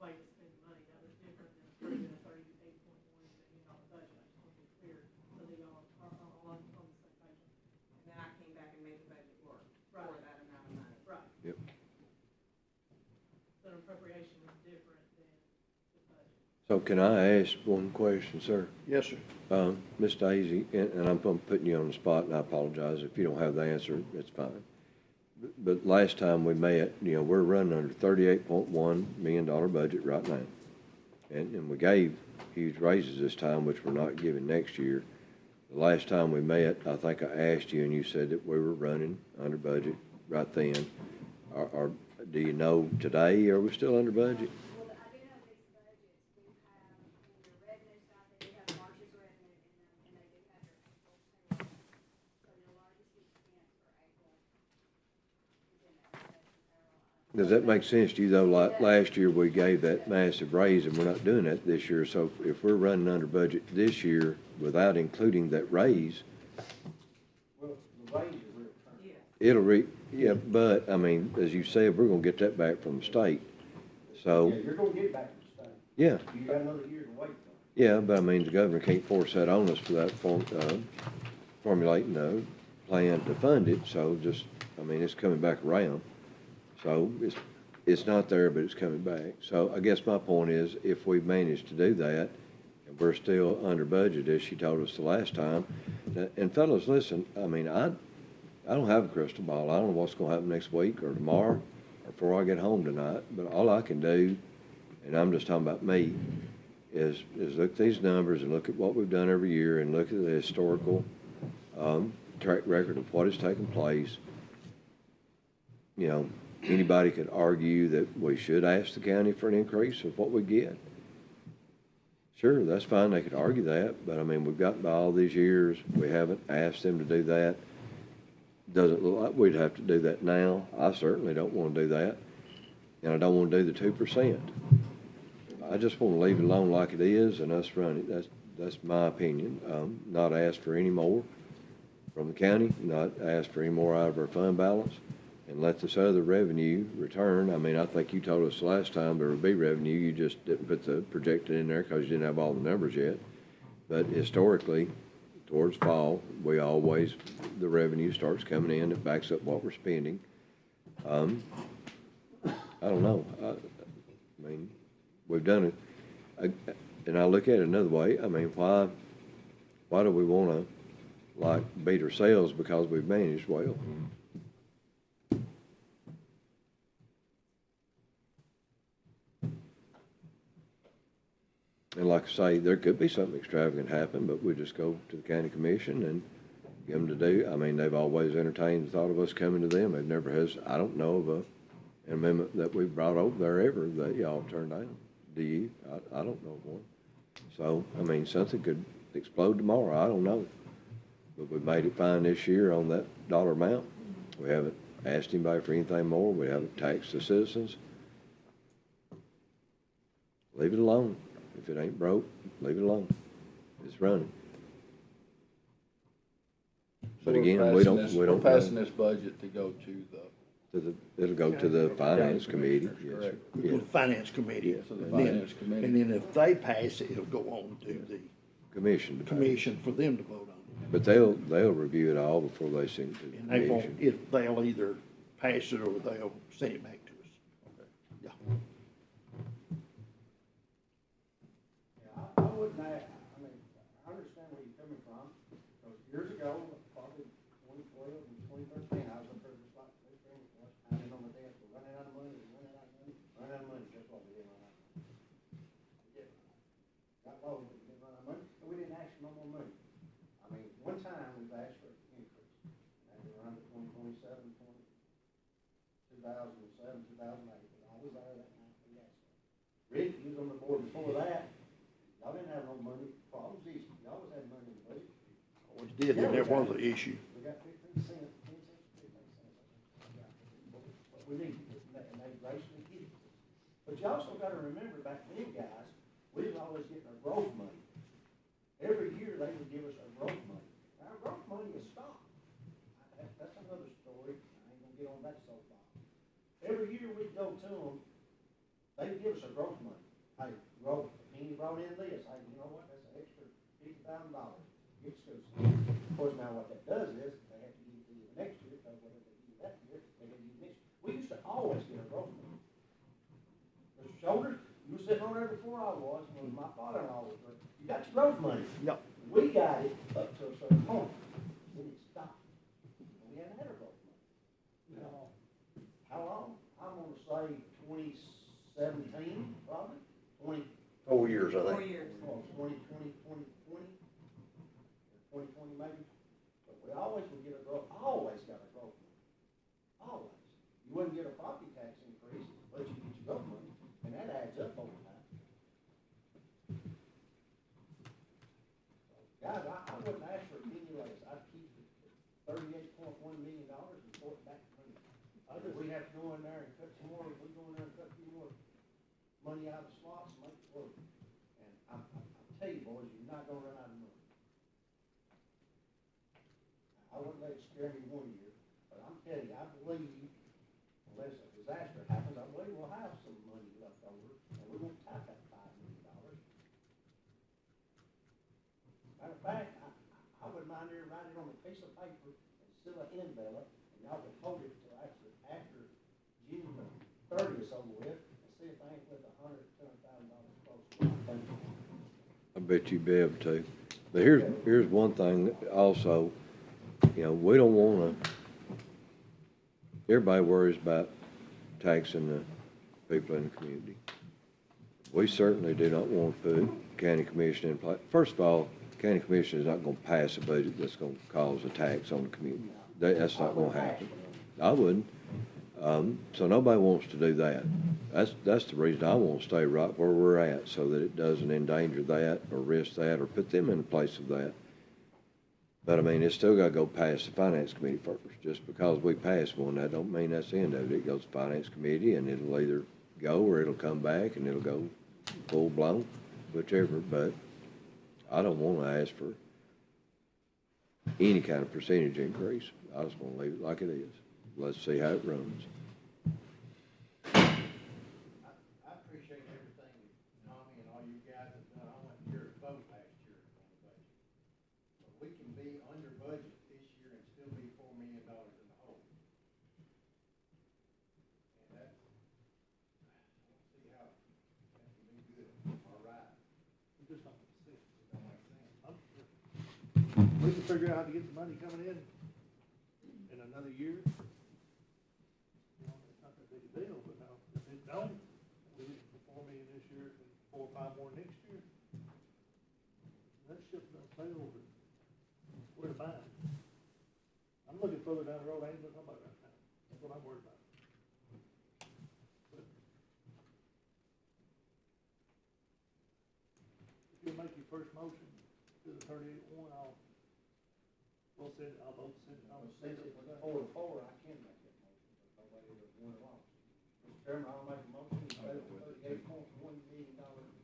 way to spend money. That was different than approving a $38.1 million budget. I just want to be clear, so that y'all are all on the same page. And then I came back and made the budget work for Right. that amount of money. Right. Yep. So an appropriation was different than the budget. So can I ask one question, sir? Yes, sir. Ms. Daisy, and I'm putting you on the spot, and I apologize if you don't have the answer, it's fine. But last time we met, we're running under $38.1 million budget right now. And we gave huge raises this time, which we're not giving next year. The last time we met, I think I asked you, and you said that we were running under budget right then. Or do you know today, are we still under budget? Well, I do know these budgets do have, in your revenue side, they do have March's revenue in them, and they do have your April payroll. So your largest expense for April is in that payroll. Does that make sense to you, though? Like last year, we gave that massive raise, and we're not doing that this year. So if we're running under budget this year without including that raise, Well, the raise is real current. Yes. yeah, but, I mean, as you said, we're gonna get that back from the state. So, Yeah, you're gonna get it back from the state. yeah, You got another year to wait though. yeah, but I mean, the governor can't force that on us without formulating a plan to fund it. So just, I mean, it's coming back around. So it's not there, but it's coming back. So I guess my point is, if we manage to do that, and we're still under budget, as she told us the last time, and fellas, listen, I mean, I don't have a crystal ball. I don't know what's gonna happen next week or tomorrow or before I get home tonight, but all I can do, and I'm just talking about me, is look at these numbers and look at what we've done every year and look at the historical, track record of what has taken place. Anybody could argue that we should ask the county for an increase of what we get. Sure, that's fine, they could argue that, but I mean, we've gotten by all these years, we haven't asked them to do that. Doesn't look like we'd have to do that now. I certainly don't want to do that, and I don't want to do the 2%. I just want to leave it alone like it is and us run it. That's my opinion. Not ask for any more from the county, not ask for any more out of our fund balance, and let this other revenue return. I mean, I think you told us last time there would be revenue, you just didn't put the projected in there because you didn't have all the numbers yet. But historically, towards fall, the revenue starts coming in, it backs up what we're spending. I don't know, I mean, we've done it, and I look at it another way, I mean, why do we wanna, beat ourselves because we've managed well? And like I say, there could be something extravagant happen, but we just go to the county commission and give them to do. I mean, they've always entertained the thought of us coming to them. They've never I don't know of an amendment that we brought over there ever that y'all turned down. Do you? I don't know of one. So, I mean, something could explode tomorrow. I don't know. But we made it fine this year on that dollar amount. We haven't asked anybody for anything more. We haven't taxed the citizens. Leave it alone. If it ain't broke, leave it alone. It's running. But again, we don't. We're passing this budget to go to It'll go to the finance committee. Yes, sir. Correct. Yeah. To the finance committee. to the And then- finance committee. And then if they pass it, it'll go on to the Commission. to pay. commission for them to vote on it. But they'll review it all before they send it to the And they won't, commission. they'll either pass it or they'll send it back to us. Yeah. Yeah, I wouldn't, I mean, I understand where you're coming from, because years ago, probably 2012 and 2013, I was up there just like this, pounding on the desk, we're running out of money, running out of money, just what we didn't run out of money. Yeah. Got low, but we didn't run out of money, and we didn't ask for no more money. I mean, one time we've asked for an increase, and we were under 2007, 2007, 2008, but I was there that night, we asked for it. Rick, you was on the board before that. Y'all didn't have no money, problems easy, y'all always had money in the budget. Always did, and that was the issue. We got 15 cents, 10 cents, 15 cents. What we need, and they graciously give it. But you also gotta remember back then, guys, we was always getting our growth money. Every year they would give us our growth money. Now, our growth money is stopped. That's another story. I ain't gonna get on that soapbox. Every year we'd go to them, they'd give us our growth money. Hey, Penny brought in this. Hey, you know what? That's an extra $50,000. Get school. Of course, now what that does is they have to give it to you the next year, because whatever they give you that year, they give you next. We used to always get our growth money. Mr. Shoulders, you were sitting on there before I was, when my father-in-law was there. You got your growth money. Yep. We got it up to a certain point, then it stopped. And we hadn't had our growth money. No. How long? I'm gonna say 2017, probably, 4 years, I 4 think. years. 2020 maybe. But we always would get a growth, always got a growth money. Always. You wouldn't get a property tax increase, but you get your growth money, and that adds up over time. Guys, I wouldn't ask for any less. I'd keep it at $38.1 million and report it back to me. We have to go in there and cut some more, we go in there and cut a few more money out of the slots and make it work. And I tell you, boys, you're not gonna run out of money. I wouldn't let it scare me one year, but I'm telling you, I believe, unless a disaster happens, I believe we'll have some money left over, and we won't tap that $5 million. Matter of fact, I wouldn't mind here writing it on a piece of paper and seal an envelope, and y'all can hold it till after June 30th over with, and see if I ain't with $100,000 close. I bet you'd be able to. But here's one thing that also, you know, we don't wanna, everybody worries about taxing the people in the community. We certainly do not want to put county commission in place. First of all, county commission is not gonna pass a budget that's gonna cause a tax on the community. That's not gonna happen. I wouldn't. So nobody wants to do that. That's the reason I want to stay right where we're at, so that it doesn't endanger that or risk that or put them in the place of that. But I mean, it's still gotta go past the finance committee first. Just because we pass one, that don't mean that's the end of it. It goes to finance committee and it'll either go or it'll come back and it'll go full blown, whichever. But I don't wanna ask for any kind of percentage increase. I just wanna leave it like it is. Let's see how it runs. I appreciate everything that Tommy and all you guys have done. I went here to vote last year on the budget. But we can be under budget this year and still be $4 million in the hole. And that's, I don't see how that can be good or right. We just don't see it. It don't make sense. We can figure out how to get the money coming in another year. You know, it's not that big a deal, but now, if it don't, we look for $4 million this year and 4 or 5 more next year. That ship don't sail over. Where to find? I'm looking further down the road, I ain't looking about right now. That's what I'm worried about. But if you make your first motion to the 38-1, I'll vote send it. Since it was 4-4, I can make that motion, but nobody was won or lost. Mr. Chairman, I'll make a motion to pay the $38.1 million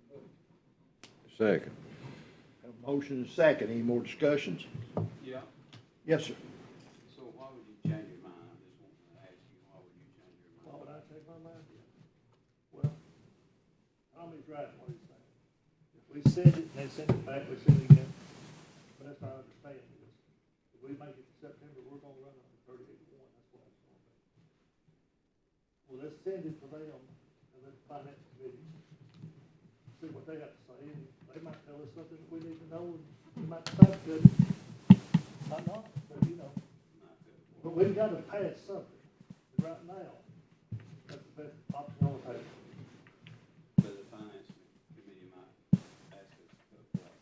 budget. Second. Have a motion and a second. Any more discussions? Yeah, Yes, sir. so why would you change your mind? I just want to ask you, why would you change your Why mind? would I change my mind? Well, Tommy's right in what he's saying. If we send it and they send it back, we send it again. But that's not understanding this. If we make it September, we're gonna run on 38-1, that's what it's gonna be. Well, let's send it to them and let the finance committee see what they have to say, and they might tell us something that we need to know, and we might decide good. Might not, but you know. Not good. But we've got to pass something, and right now, that's the best option on the table. But the finance committee might ask us to put what?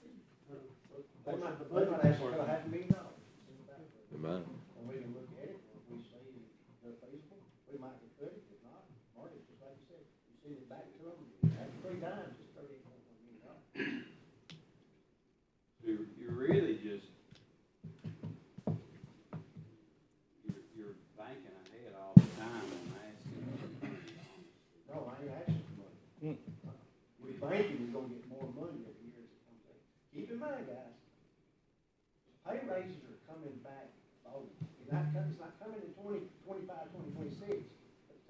They might ask for $500,000. Am I? And we can look at it, and if we see they're feasible, we might can cut it, if not, Marty, just like you said, you send it back to them, after 3 times, it's $38.1 million. You're really just, you're banking ahead all the time on asking for money, honestly. No, I ain't asking for money. Hmm. We're banking we're gonna get more money every year as it comes in. Keep in mind, guys, pay raises are coming back forward. It's not coming in 2025, 2026.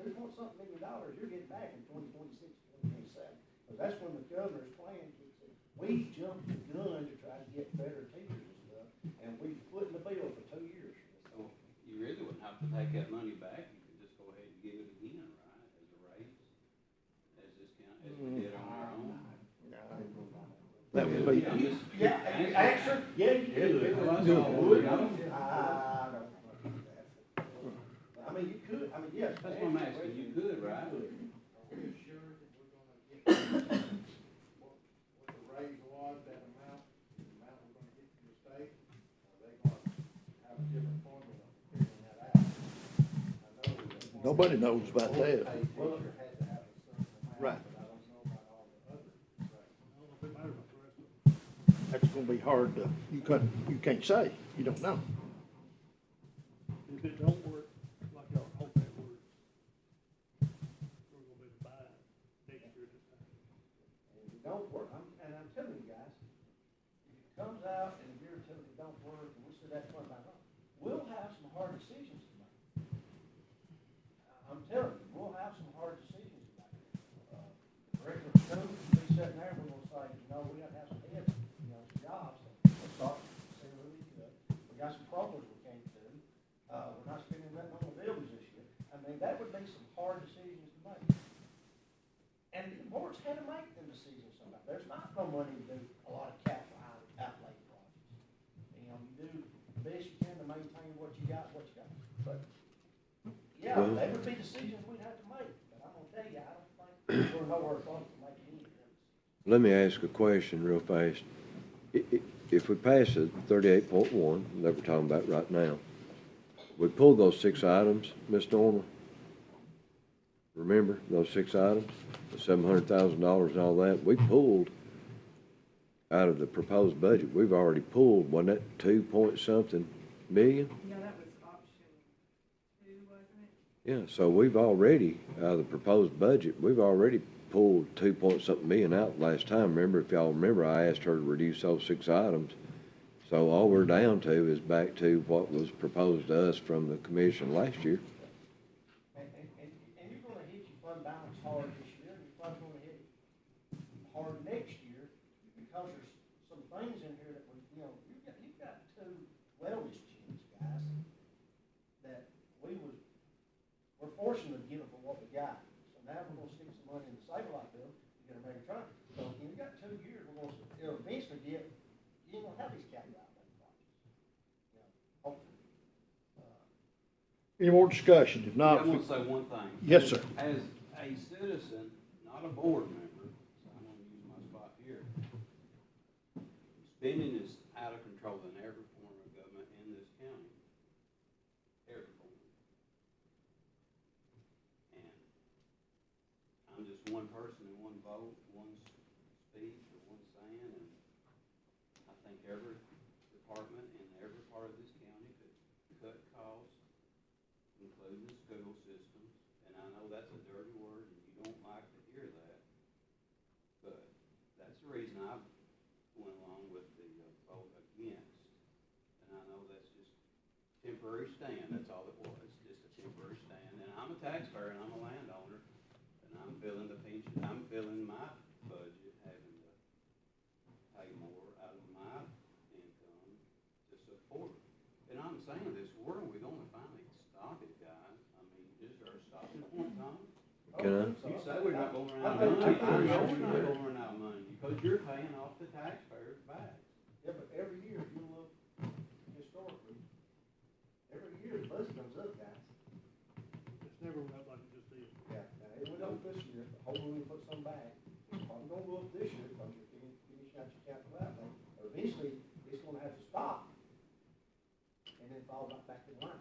$2 million you're getting back in 2026, 2027. Because that's when the governor's plan kicks in. We jumped the gun to try to get better teachers and stuff, and we footed the bill for 2 years. So you really wouldn't have to take that money back, you could just go ahead and give it again, right, as a raise? As this count, as we did on our own? That would be, Yeah, answer, yeah, you could. Good. I don't know. I mean, you could, I mean, yes. That's what I'm asking, you could, right? Are we sure that we're gonna get what the raise was, that amount we're gonna get from the state? Are they gonna have a different formula for figuring that out? I know that nobody knows about that. Well, it had to have a certain amount, Right. but I don't know about all the other. I don't know if it matters about the rest of them. That's gonna be hard to, you can't say, you don't know. If it don't work, like y'all hope it works, we're gonna be fine next year this time. And if it don't work, I'm telling you guys, if it comes out and if you're telling it don't work, and we see that fund back on, we'll have some hard decisions to make. I'm telling you, we'll have some hard decisions to make. Regular school, we'll be sitting there, we're gonna say, you know, we gotta have some heads, you know, some jobs, so let's start seeing what we can do. We got some programs we can't do, we're not spending nothing on the buildings this year. I mean, that would be some hard decisions to make. And the board's had to make them decisions sometimes. There's not no money to do a lot of capital outlay projects. You know, you do the best you can to maintain what you got. But, yeah, Well- they would be decisions we'd have to make. But I'm gonna tell you, I don't think we're nowhere close to making any of them. Let me ask a question real fast. If we pass the 38.1 that we're talking about right now, we pulled those 6 items, Ms. Norma? Remember those 6 items? The $700,000 and all that? We pulled out of the proposed budget. We've already pulled, wasn't that 2 point something million? Yeah, that was option 2, wasn't it? Yeah, so we've already, out of the proposed budget, we've already pulled 2 point something million out last time. Remember, if y'all remember, I asked her to reduce those 6 items. So all we're down to is back to what was proposed to us from the commission last year. And you're gonna hit your fund balance hard this year, and you're probably gonna hit it hard next year, because there's some things in here that we, you know, you've got 2 wellness gyms, guys, that we're fortunate to get them for what we got. So now we're gonna stick some money in the Save-A-Lot bill, to get a better truck. So you got 2 years, it'll eventually get, you ain't gonna have these capital outlay projects. You know, hopefully. Any more discussion? If I not, want to say one thing. Yes, sir. As a citizen, not a board member, so I'm gonna use my spot here. Spending is out of control in every form of government in this county. Every form. And I'm just one person and one vote, one speech or one saying, and I think every department in every part of this county could cut costs, including the school systems, and I know that's a dirty word, and you don't like to hear that, but that's the reason I went along with the vote against, and I know that's just temporary stand, that's all it was, just a temporary stand, and I'm a taxpayer and I'm a landowner, and I'm feeling the pinch, I'm feeling my budget having to pay more out of my income to support it. And I'm saying this, where are we gonna finally stop it, guys? I mean, is there a stopping point, Tom? Can I? You say we're not going to run out of money. I know we're not going to run out of money, because you're paying off the taxpayers back. Yeah, but every year, if you look historically, every year the budget goes up, guys. It's never went up like it just did. Yeah, now it went up this year, hopefully we put some back. Probably gonna go up this year, because you're finishing out your capital outlay. But eventually, it's gonna have to stop, and then fall back in line.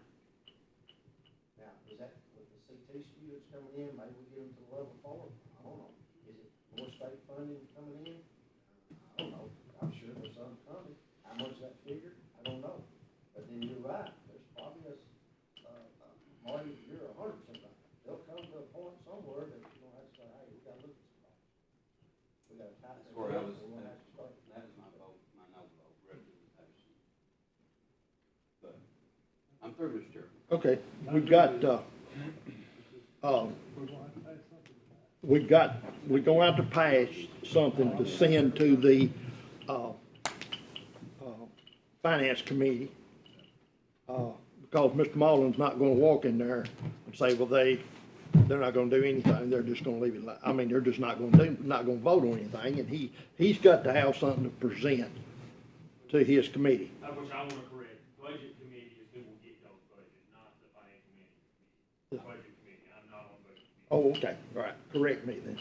Now, is that with the CT students coming in, maybe we get them to level 4? I don't know. Is it more state funding coming in? I don't know. I'm sure there's some coming. How much that figure? I don't know. But then you're right, there's probably Marty, you're 100% right. They'll come to a point somewhere that you're gonna have to say, hey, we gotta look at something. That's where I was, that was my vote, my no vote, representation. But, I'm through, Mr. Chairman. Okay, we've got, we're going out to pass something to send to the, Finance Committee. Because Mr. Mullins not gonna walk in there and say, well, they're not gonna do anything, they're just gonna leave it like, I mean, they're just not gonna vote on anything, and he's got to have something to present to his committee. Which I wanna correct, budget committee is who will get y'all's budget, not the finance committee. Budget committee, I'm not on budget committee. Oh, okay, all right, correct me then.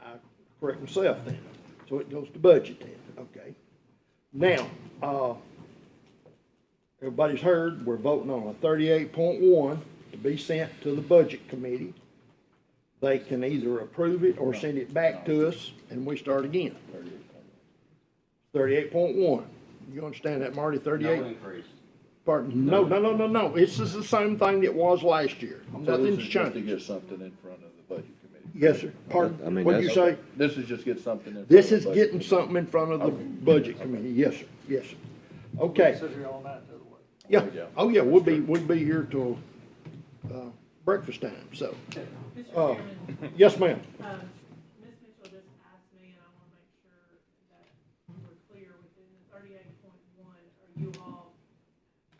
I correct myself then. So it goes to budget then, okay. Now, everybody's heard, we're voting on a 38.1 to be sent to the budget committee. They can either approve it or send it back to us and we start again. 38.1. You understand that, Marty? 38? No increase. Pardon? No. It's just the same thing that was last year. So this Nothing's is just to changed. get something in front of the budget committee. Yes, sir. Pardon? I mean, What'd you say? This is just get something in front of This the is budget getting committee. something in front of the budget committee. Yes, sir. Yes, sir. Okay. Sit here all night the other way. Yeah. There you go. Oh, yeah, we'll be here till, breakfast time, so. Mr. Uh, Chairman, Yes, ma'am. Ms. Mitchell just asked me, and I wanna make sure that we're clear within the 38.1, are you all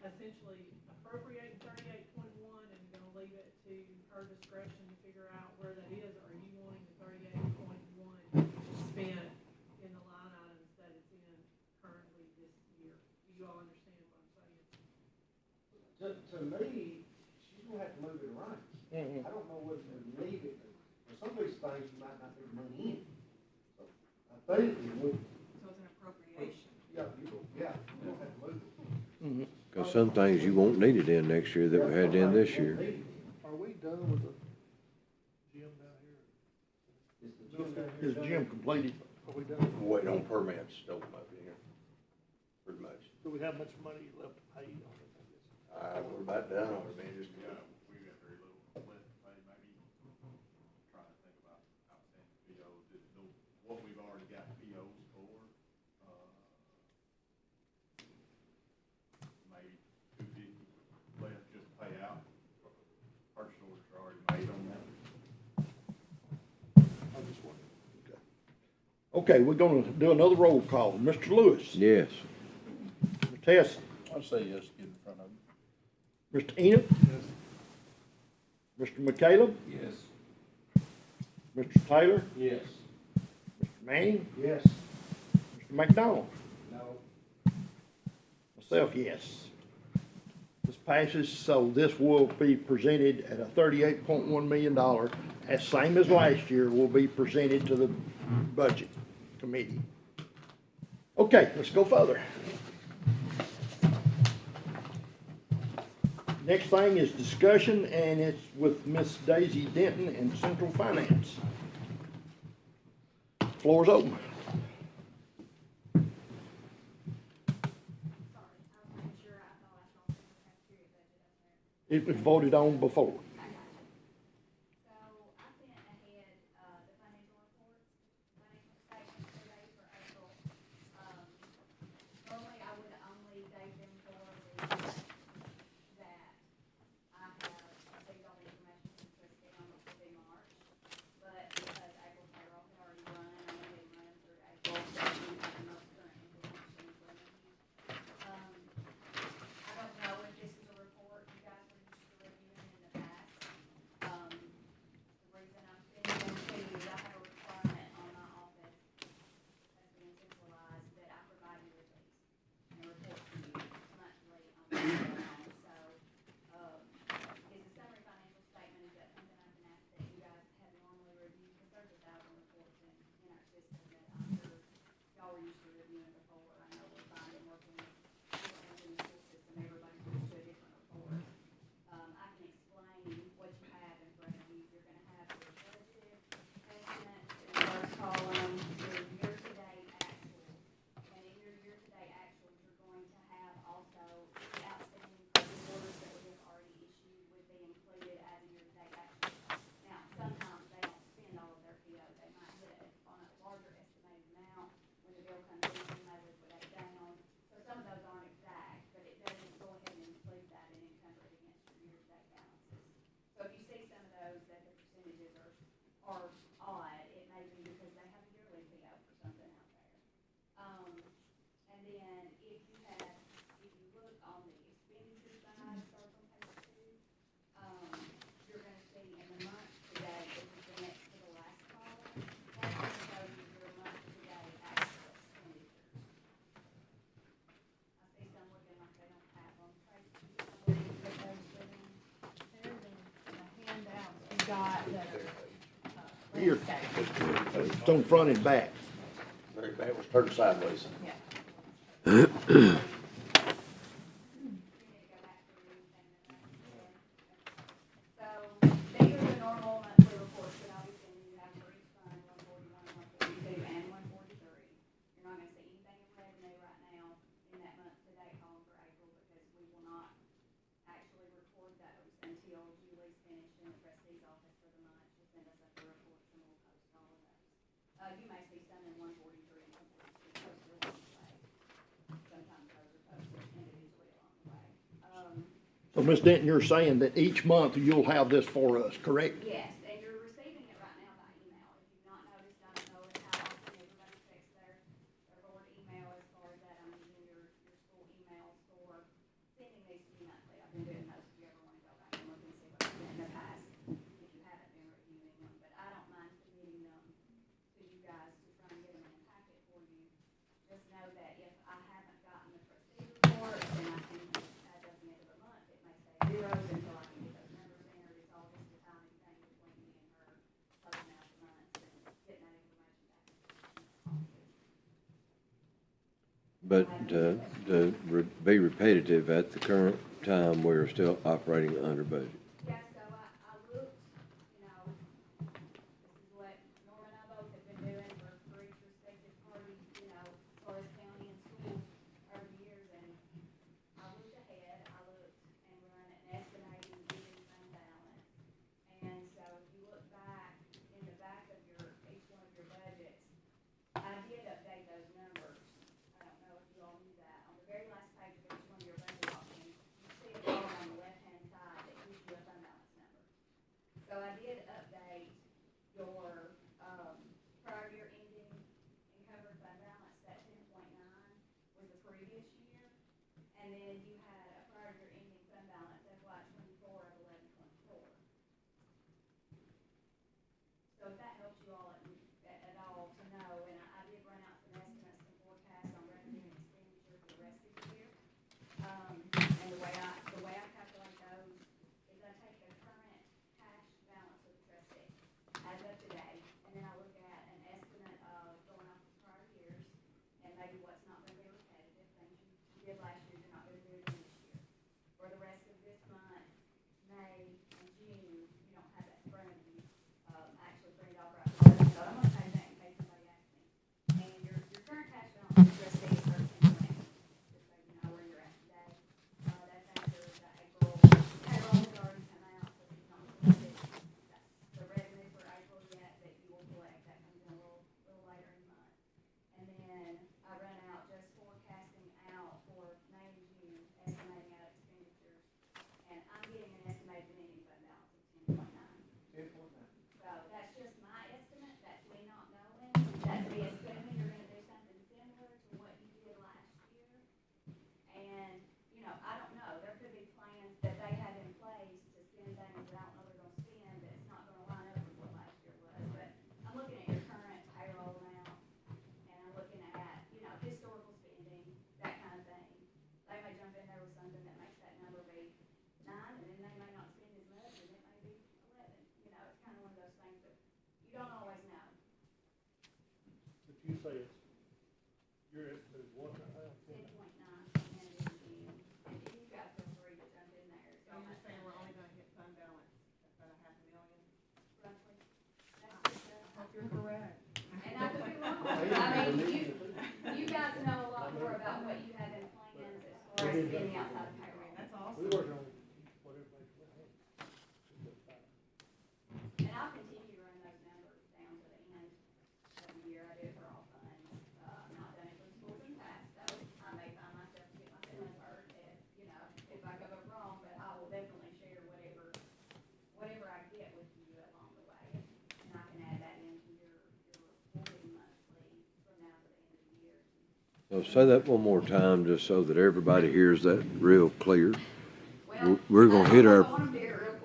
essentially appropriating 38.1 and gonna leave it to her discretion to figure out where that is? Or are you wanting the 38.1 spent in the line items that it's in currently this year? Do you all understand what I'm saying? To me, she's gonna have to move it around. I don't know whether to leave it, for some of these things, you might not put money in. So, I think it would, So it's an appropriation. you're gonna have to move it. Cause some things you won't need it in next year that we had in this year. Are we done with the gym down here? Is the gym down here Is done? Jim completed? Are we done? We're waiting on permits, don't come up in here, pretty much. Do we have much money left to pay on it? We're about done, or maybe just, We've got very little left to pay, maybe trying to think about outstanding POs, what we've already got POs for, maybe 250 left just to pay out. Purchase orders are already made on that. I just wondering. Okay, we're gonna do another roll call. Mr. Lewis. Yes. Mr. Tess. I'd say yes, get in front of them. Mr. Enid. Mr. McCallum. Yes. Mr. Taylor. Yes. Mr. Manning. Yes. Mr. McDonald. No. Myself, yes. This passes, so this will be presented at a $38.1 million, as same as last year, will be presented to the budget committee. Okay, let's go further. Next thing is discussion, and it's with Miss Daisy Denton in Central Finance. Floor is open. Sorry, I was making sure, I thought I saw some cafeteria budget up there. It was voted on before. I got you. So I sent ahead, the financial reports, financial statements today for April. Normally I would only date them for the that I have received all the information from Christie on, which will be March. But because April payroll had already run, I went ahead and run them through April, so you have the most current information in front of you. I don't know if this is a report you guys were used to reviewing in the past. are odd, it may be because they have a yearly PO for something out there. And then if you look on the expenditure side, start on page 2, you're gonna see in the month to date, this is the next to the last column, that's gonna show you your month to date actual expenditures. I see some looking like they don't have them. Tracy, do you know where you put those within? They're the handouts you got that are, Here. landscape. It's on front and back. Very bad, it was turned sideways. Yeah. You need to go back to anything that So, these are the normal monthly reports that I'll be sending you out for each fund, 141, 142, and 143. You're not gonna see anything in revenue right now in that month to date column for April, because we will not actually record those until Julie's finished in the trustee's office for the month. She'll send us up the reports and we'll post all of those. You may see some in 143 and 142 posted along the way. Sometimes those are posted individually along the way. So, Ms. Denton, you're saying that each month you'll have this for us, correct? Yes, and you're receiving it right now by email. If you've not noticed, I don't know how often everybody checks their board email as far as that. I'm using your school emails for sending these to you monthly. I've been doing those if you ever want to go back and look and see what I've sent in the past, if you haven't been reviewing them. But I don't mind submitting them to you guys to try and get them in a packet for you. Just know that if I haven't gotten the trustee report, then I can, as of the end of the month, it may say zeros until I can get those numbers entered. It's all just a timing thing between me and her, closing out the months and getting that information back into the office. But be repetitive, at the current time, we're still operating under budget. Yeah, so I looked, this is what Norm and I both have been doing for each respective party, as far as county and schools over the years, and I looked ahead, I looked and run an estimating ending fund balance. And so if you look back, in the back of each one of your budgets, I did update those numbers. I don't know if you all knew that. On the very last page of each one of your budget options, you see a column on the left-hand side that gives you a fund balance number. So I did update your, prior year ending encumbered fund balance, that 10.9 was the previous year. And then you had a prior year ending fund balance, FY '24 of 11.4. So if that helps you all at all to know, and I did run out some estimates, some forecasts on revenue and expenditure for the rest of the year. And the way I calculate those is I take the current cash balance of the trustee as of today, and then I look at an estimate of going off of prior years, and maybe what's not gonna be repetitive, things you did last year, you're not gonna do again this year. For the rest of this month, May and June, you don't have that in front of you, actually printed off right here, so I'm gonna say that in case somebody asks me. And your current cash balance of trustee is 13 million, just so you know where you're at today. That's after the April payroll has already come out, so you've not collected the revenue for April yet that you will collect. That comes in a little later in the month. And then I run out just forecasting out for May and June, estimating out expenditures. And I'm getting an estimated ending fund balance of 10.9. 10.9. So that's just my estimate, that's me not knowing, that's me assuming you're gonna do something similar to what you did last year. And, I don't know, there could be plans that they have in place to spend things that I don't know they're gonna spend, that's not gonna line up with what last year was. But I'm looking at your current payroll amounts, and I'm looking at, historical spending, that kind of thing. They may jump in there with something that makes that number be 9, and then they may not spend as much, and it may be 11. It's kind of one of those things that you don't always know. But you say it's, your estimate is what right now? 10.9 and then June. And you guys feel free to jump in there. So you're just saying we're only gonna hit fund balance at about $500,000? Roughly. That's just I hope you're correct. and I could be wrong. I mean, you guys know a lot more about what you have in plans as far as spending outside of payroll. That's We're awesome. working on whatever makes sense. And I'll continue to run those numbers down to the end of the year. I do it for all funds. I've not done it for schools in the past, so I may find myself getting my feelings hurt if I go wrong, but I will definitely share whatever I get with you along the way. And I can Say that one more time, just so that everybody hears that real clear. We're gonna hit our,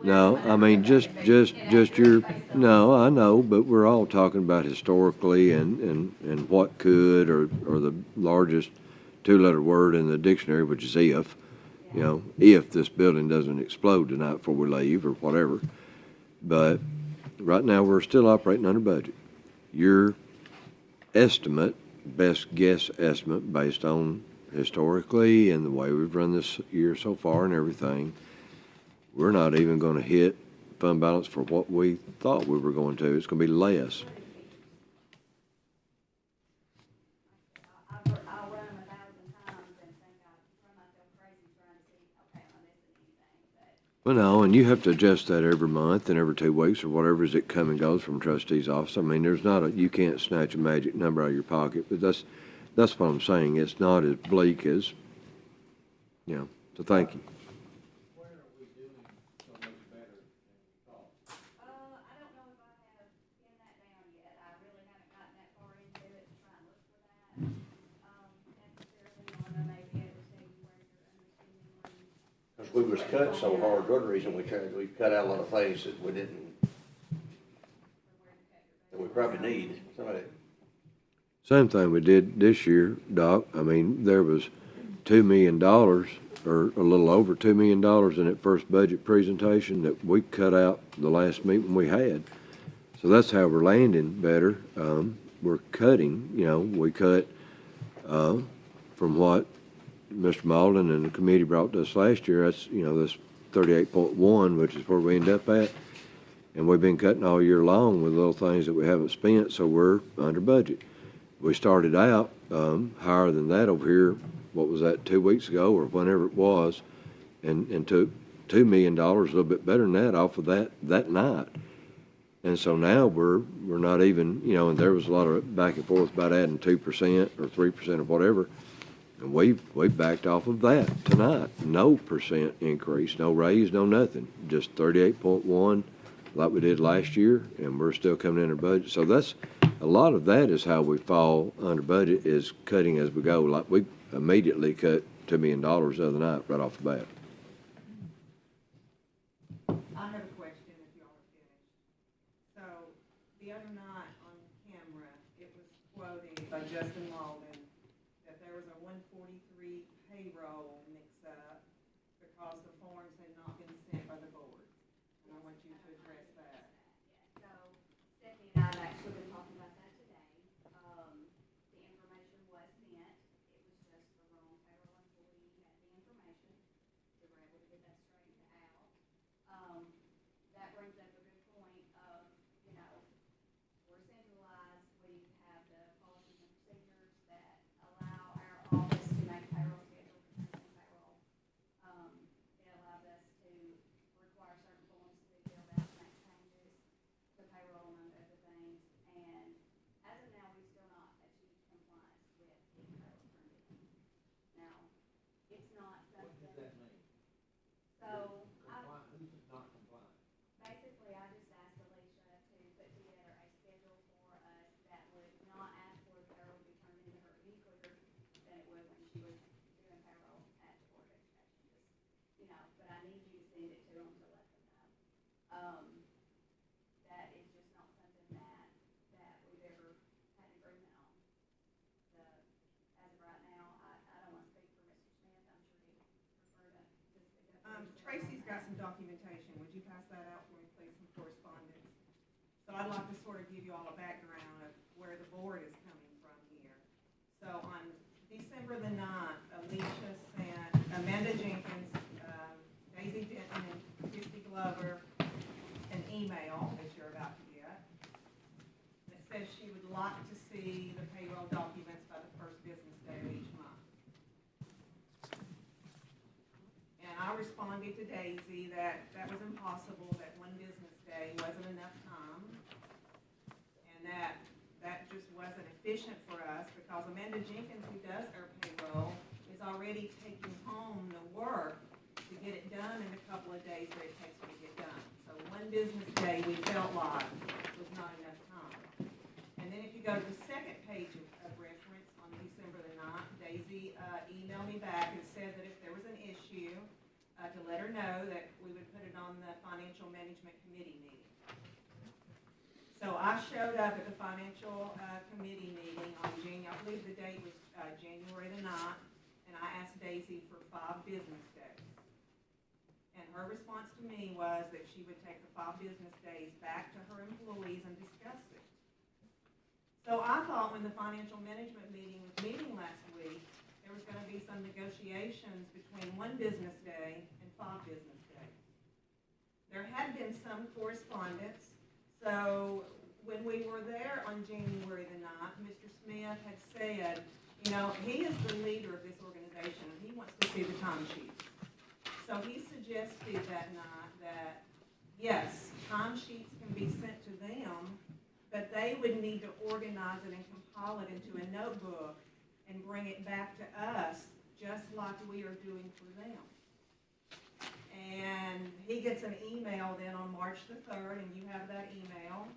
no, I mean, just your, no, I know, but we're all talking about historically and what could, or the largest two-letter word in the dictionary, which is if. You know, if this building doesn't explode tonight before we leave or whatever. But right now, we're still operating under budget. Your estimate, best guess estimate based on historically and the way we've run this year so far and everything, we're not even going to hit fund balance for what we thought we were going to. It's going to be less. I'll run them 1,000 times and think I've run myself crazy trying to see, okay, am I missing anything? But Well, no, and you have to adjust that every month and every 2 weeks or whatever as it come and goes from trustee's office. I mean, there's not you can't snatch a magic number out of your pocket, but that's what I'm saying. It's not as bleak as, so thank you. Where are we doing so much better than we thought? I don't know if I have pinned that down yet. I really haven't gotten that far into it to try and look for that. Necessarily, Lorna may be able to tell you where you're understanding where you. Cause we was cut so hard, one reason we cut out a lot of things that we didn't, that we probably need. Somebody, Same thing we did this year, Doc. I mean, there was $2 million, or a little over $2 million in that first budget presentation that we cut out the last meeting we had. So that's how we're landing better. We're cutting, we cut from what Mr. Malden and the committee brought to us last year. That's, this 38.1, which is where we end up at. And we've been cutting all year long with little things that we haven't spent, so we're under budget. We started out higher than that over here, what was that, 2 weeks ago or whenever it was, and took $2 million, a little bit better than that, off of that night. And so now we're not even, and there was a lot of back and forth about adding 2% or 3% or whatever. And we've backed off of that tonight. No percent increase, no raise, no nothing. Just 38.1 like we did last year, and we're still coming in our budget. So that's, a lot of that is how we fall under budget, is cutting as we go. Like we immediately cut $2 million the other night right off the bat. I have a question if y'all are finished. So, the other night on camera, it was quoted by Justin Malden that there was a 143 payroll mix-up because the forms had not been sent by the board. And I want you to address that. So Stephanie and I have actually been talking about that today. The information was sent. It was just the wrong payroll employee had the information. We were able to get that straightened out. That brings up a good point of, we're centralized. We have the policies and procedures that allow our office to make payroll schedules and payroll. It allows us to require certain forms to be filled out to make changes to payroll, among other things. And as of now, we've still not achieved compliance with the payroll permit. Now, it's not something. What does that mean? So, Who's not compliant? basically, I just asked Alicia to put together a schedule for us that would not ask for the payroll to be turned into her any quicker than it would when she was doing payroll at the Board of Education. Just, but I need you to send it to them to let them know. That is just not something that we've ever had agreement on. As of right now, I don't want to speak for Mr. Smith. I'm sure he'd prefer to speak up. Tracy's got some documentation. Would you pass that out for me, please, some correspondence? So I'd like to sort of give you all a background of where the board is coming from here. So on December the 9th, Alicia sent Amanda Jenkins, Daisy Denton, and Christy Glover an email that you're about to get. That says she would like to see the payroll documents by the first business day of each month. And I responded to Daisy that that was impossible, that one business day wasn't enough time, and that just wasn't efficient for us, because Amanda Jenkins, who does our payroll, is already taking home the work to get it done in a couple of days that it takes her to get done. So one business day, we felt like was not enough time. And then if you go to the second page of reference on December the 9th, let her know that we would put it on the financial management committee meeting. So I showed up at the financial, committee meeting on I believe the date was, January the 9th, and I asked Daisy for 5 business days. And her response to me was that she would take the 5 business days back to her employees and discuss it. So I thought when the financial management meeting was meeting last week, there was gonna be some negotiations between 1 business day and 5 business days. There had been some correspondence, so when we were there on January the 9th, Mr. Smith had said, you know, he is the leader of this organization, and he wants to see the timesheets. So he suggested that night that, yes, timesheets can be sent to them, but they would need to organize it and compile it into a notebook and bring it back to us, just like we are doing for them. And he gets an email then on March the 3rd, and you have that email,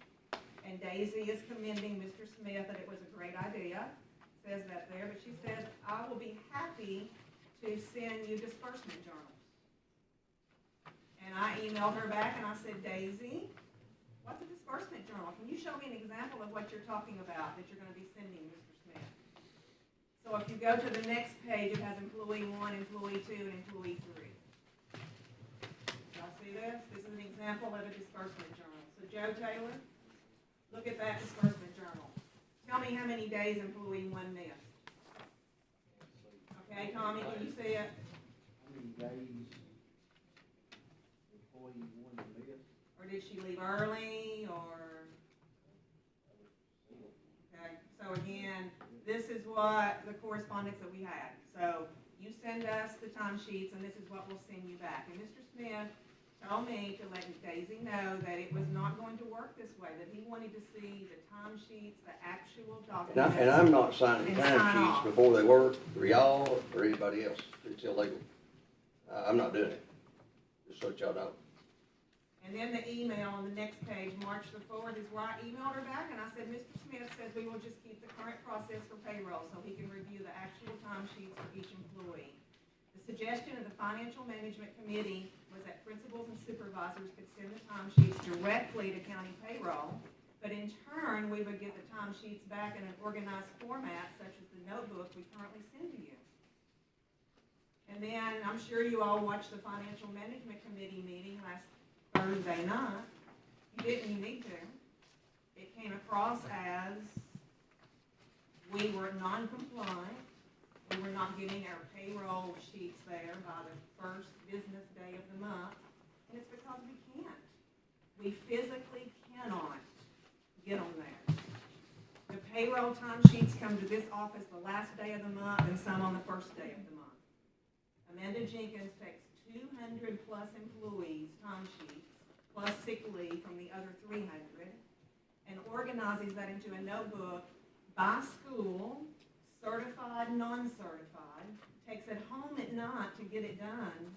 and Daisy is commending Mr. Smith that it was a great idea, says that there, but she says, I will be happy to send you disbursement journals. And I emailed her back and I said, Daisy, what's a disbursement journal? Can you show me an example of what you're talking about that you're gonna be sending Mr. Smith? So if you go to the next page, it has employee 1, employee 2, and employee 3. Y'all see this? This is an example of a disbursement journal. So Joe Taylor, look at that disbursement journal. Tell me how many days employee 1 missed. Okay, Tommy, can you see it? How many days employee 1 missed? Or did she leave early, or? Okay, so again, this is what the correspondence that we had. So you send us the timesheets, and this is what we'll send you back. And Mr. Smith told me to let Daisy know that it was not going to work this way, that he wanted to see the timesheets, the actual documents. And I'm not signing And sign time off. sheets before they work, for y'all or anybody else. It's illegal. I'm not doing it, just so y'all know. And then the email on the next page, March the 4th, is where I emailed her back, and I said, Mr. Smith says we will just keep the current process for payroll, so he can review the actual timesheets for each employee. The suggestion of the Financial Management Committee was that principals and supervisors could send the timesheets directly to county payroll, but in turn, we would get the timesheets back in an organized format, such as the notebook we currently send to you. And then, I'm sure you all watched the Financial Management Committee meeting last Thursday night. You didn't, you need to. It came across as we were non-compliant. We were not getting our payroll sheets there by the first business day of the month. And it's because we can't. We physically cannot get them there. The payroll timesheets come to this office the last day of the month and some on the first day of the month. Amanda Jenkins takes 200 plus employees' timesheets, plus sick leave from the other 300, and organizes that into a notebook by school, certified, non-certified, takes it home at night to get it done,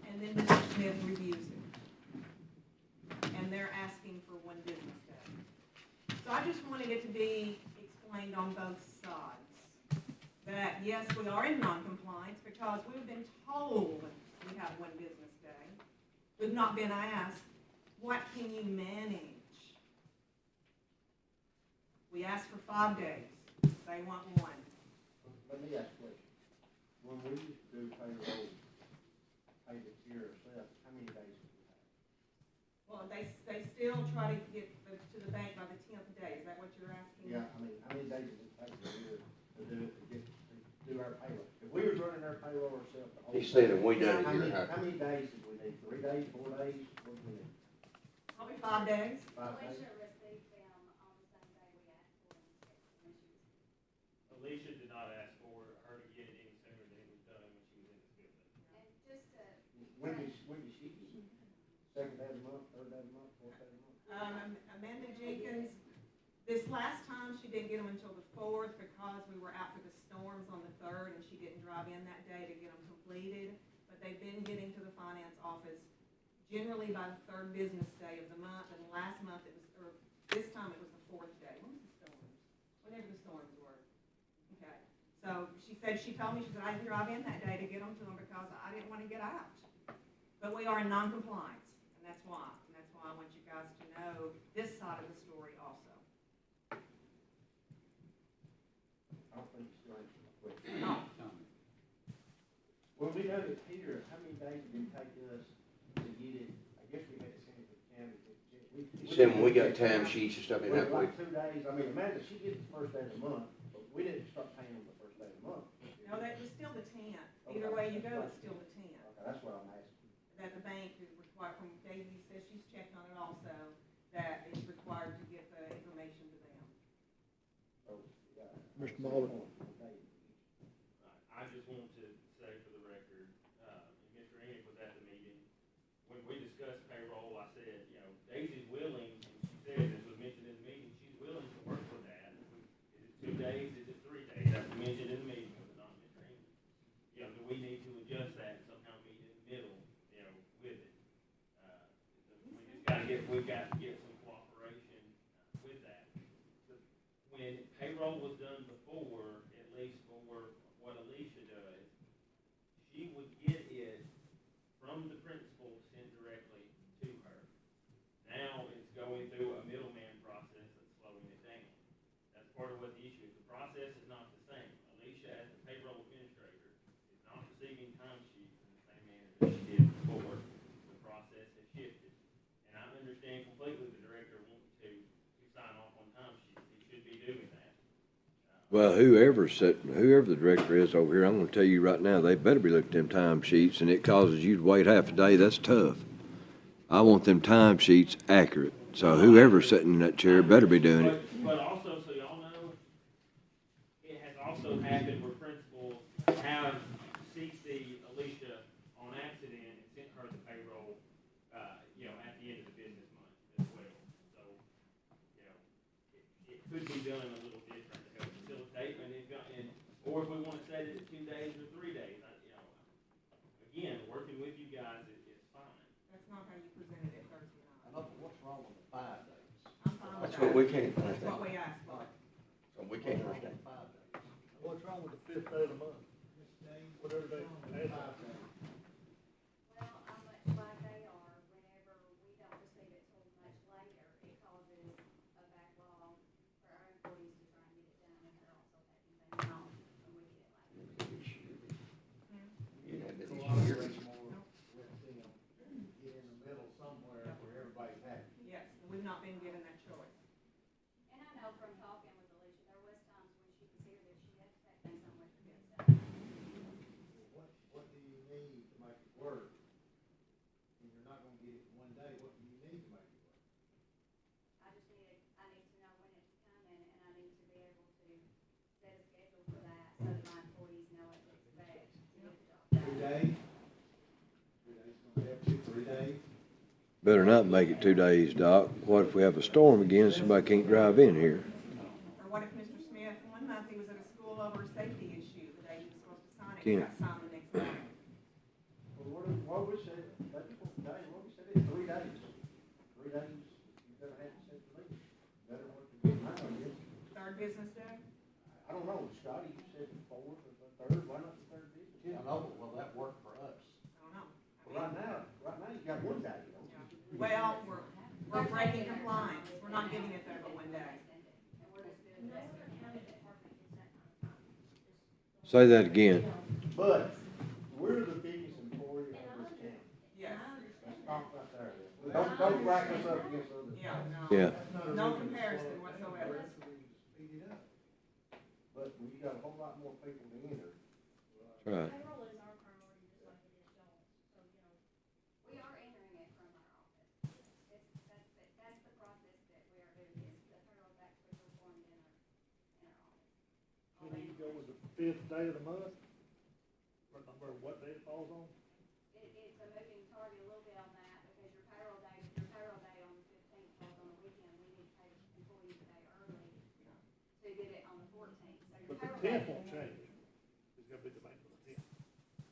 and then Mr. Smith reviews it. And they're asking for 1 business day. So I just wanted it to be explained on both sides. That yes, we are in non-compliance because we've been told we have 1 business day. We've not been asked, what can you manage? We asked for 5 days. They want 1. Let me ask a question. When we used to do payroll, pay the year ourselves, how many days did we have? Well, they still try to get to the bank by the 10th day. Is that what you're asking? Yeah, I mean, how many days did it take a year to do it, to do our payroll? If we was running our payroll ourselves. the whole He said time, if we done it, How you're many, not. how many days did we need? 3 days, 4 days? What did we need? Probably 5 days. 5 days? Alicia received them on the same day we asked for them when she was. Alicia did not ask for her to get it any sooner than it was done when she was in the school. And just to, When did she get it? Second day of the month, third day of the month, fourth day of the month? Amanda Jenkins, this last time, she didn't get them until the 4th because we were out for the storms on the 3rd, and she didn't drive in that day to get them completed. But they've been getting to the finance office generally by the 3rd business day of the month, and last month it was, or this time it was the 4th day. When was the storms? Whenever the storms were. Okay, so she said, she told me, she said, I didn't drive in that day to get them to them because I didn't want to get out. But we are in non-compliance, and that's why. And that's why I want you guys to know this side of the story also. I don't think it's going to. No, When we got it here, how many days did it take us to get it? I guess we had to send it to the county. Said when we got time sheets and stuff in Well, that way. like 2 days, I mean, Amanda, she gets the first day of the month, but we didn't start paying them the first day of the month. no, that was still the 10th. Either way you go, it's still the 10th. Okay, that's what I'm asking. That the bank is required, from Daisy says she's checked on it also, that it's required to get the information to them. So, yeah. Mr. Muller. I just want to say for the record, Mr. Enoch was at the meeting. When we discussed payroll, I said, you know, Daisy's willing, and she said, this was mentioned in the meeting, she's willing to work with that. Is it 2 days, is it 3 days? That was mentioned in the meeting, was it not, Mr. Enoch? You know, do we need to adjust that and somehow meet in the middle, you know, with it? We've got to get some cooperation with that. When payroll was done before, at least for what Alicia does, she would get it from the principal sent directly to her. Now it's going through a middleman process that's slowing it down. That's part of what the issue is. The process is not the same. Alicia, as the payroll administrator, is not receiving timesheets in the same manner that she did before. The process has shifted. And I understand completely the director wanting to sign off on timesheets. He should be doing that. Well, whoever the director is over here, I'm gonna tell you right now, they better be looking at them time sheets, and it causes you to wait half a day, that's tough. I want them time sheets accurate, so whoever's sitting in that chair better be doing it. But also, so y'all know, it has also happened where principals have CC'd Alicia on accident and sent her the payroll, you know, at the end of the business month as well. So, you know, it could be done a little different to help facilitate, or if we want to set it at 2 days or 3 days, you know, again, working with you guys is fine. That's not how you presented it Thursday I night. know, but what's wrong with the 5 days? I'm fine with That's that. what we can't That's understand. what we asked for. So we can't understand. 5 days. What's wrong with the 5th day of the month? Whatever day. Well, how much like they are, whenever we don't receive it till much later, it causes a backlog for our employees to try and get it done, and they're also taking things off when we get it later. You know, It's a this lot year. more, let's see, get in the middle somewhere where everybody's happy. Yes, we've not been given that choice. And I know from talking with Alicia, there was times when she was here that she had to take things home with her good stuff. What do you need to make it work? When you're not gonna get it in 1 day, what do you need to make it work? I just need to know when it's coming, and I need to be able to set a schedule for that, so that my employees know what to expect to get the job 2 done. days? 2 days gonna help you, 3 days? Better not make it 2 days, Doc. What if we have a storm again, somebody can't drive in here? Or what if Mr. Smith, one month he was at a school over a safety issue, the day he was supposed to sign it, he Ken. got signed the next day. Well, what we said, that's what we said, what we said is 3 days. 3 days, you better have it set to leave. Better work to get mine on you. Third business day? I don't know, Scotty, you said the 4th or the 3rd, why not the 3rd business? I know, but will that work for us? I don't know. Well, right now, you got 1 day, you know? Well, we're breaking compliance, we're not giving it there but 1 day. And we're just doing this. Say that again. But, we're the biggest employer of this county. Yes, Let's talk right there. Don't rack us up against other. yeah, no. Yeah. No comparison whatsoever. Speed it up. But when you got a whole lot more people to enter. That's right. Payroll is our priority, just like it is y'all's, so, you know, we are entering it from our office. That's the process that we are doing, is the payroll back to performed in our office. Can you go with the 5th day of the month? Or number what day it falls on? It's a moving target a little bit on that, because your payroll day on the 15th falls on a weekend, we need to pay employees a day early to get it on the 14th, so your But the payroll day. 10th won't change. It's gonna be the bank for the 10th.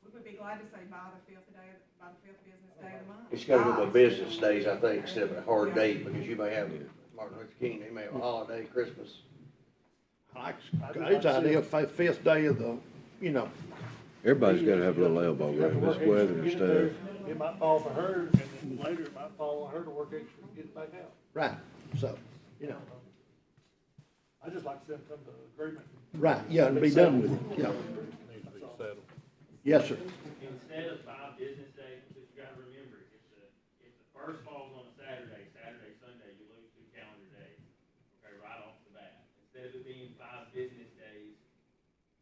We would be glad to say by the 5th business day of the month. It's gotta go by business days, I think, instead of a hard date, because you may have Martin Luther King, they may have a holiday, Christmas. I like Scotty's idea of 5th day of the, you know, Everybody's gotta have a little elbow You have to room, work this weather and extra to get it stuff. there. It might fall for her, and then later it might fall on her to work extra to get it back out. Right, so, you know, I just like to see them come to agreement. right, yeah, and be done with it, yeah. Yes, sir. Instead of 5 business days, because you gotta remember, if the first falls on a Saturday, Sunday, you lose 2 calendar days, okay, right off the bat. Instead of it being 5 business days,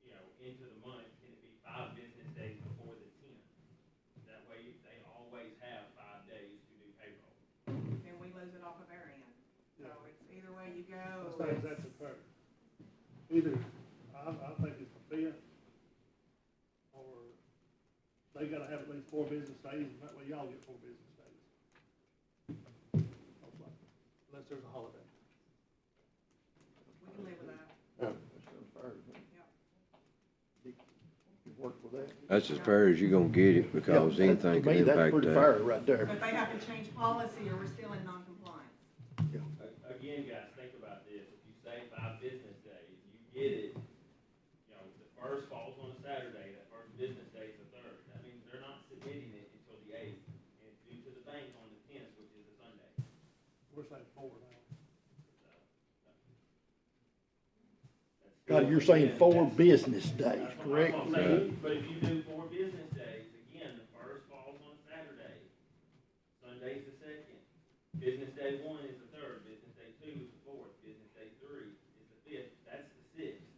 you know, into the month, can it be 5 business days before the 10th? That way, they always have 5 days to do payroll. And we lose it off of our end. So it's either way you go. As long as that's fair. Either, I think it's the 5th, or they gotta have at least 4 business days, and that way y'all get 4 business days. Most likely. Unless there's a holiday. We can live with that. You work with that? That's as fair as you're gonna get it, because Yeah, anything to can me, that's impact pretty that. fair right there. But they have to change policy or we're still in non-compliance. Again, guys, think about this, if you say 5 business days, you get it, you know, the first falls on a Saturday, that first business day is the 3rd. That means they're not submitting it until the 8th, and it's due to the bank on the 10th, which is a Sunday. We're saying 4 now. God, you're saying 4 business days, That's what correct? I'm saying. But if you do 4 business days, again, the first falls on Saturday, Sunday's the 2nd, business day 1 is the 3rd, business day 2 is the 4th, business day 3 is the 5th, that's the 6th.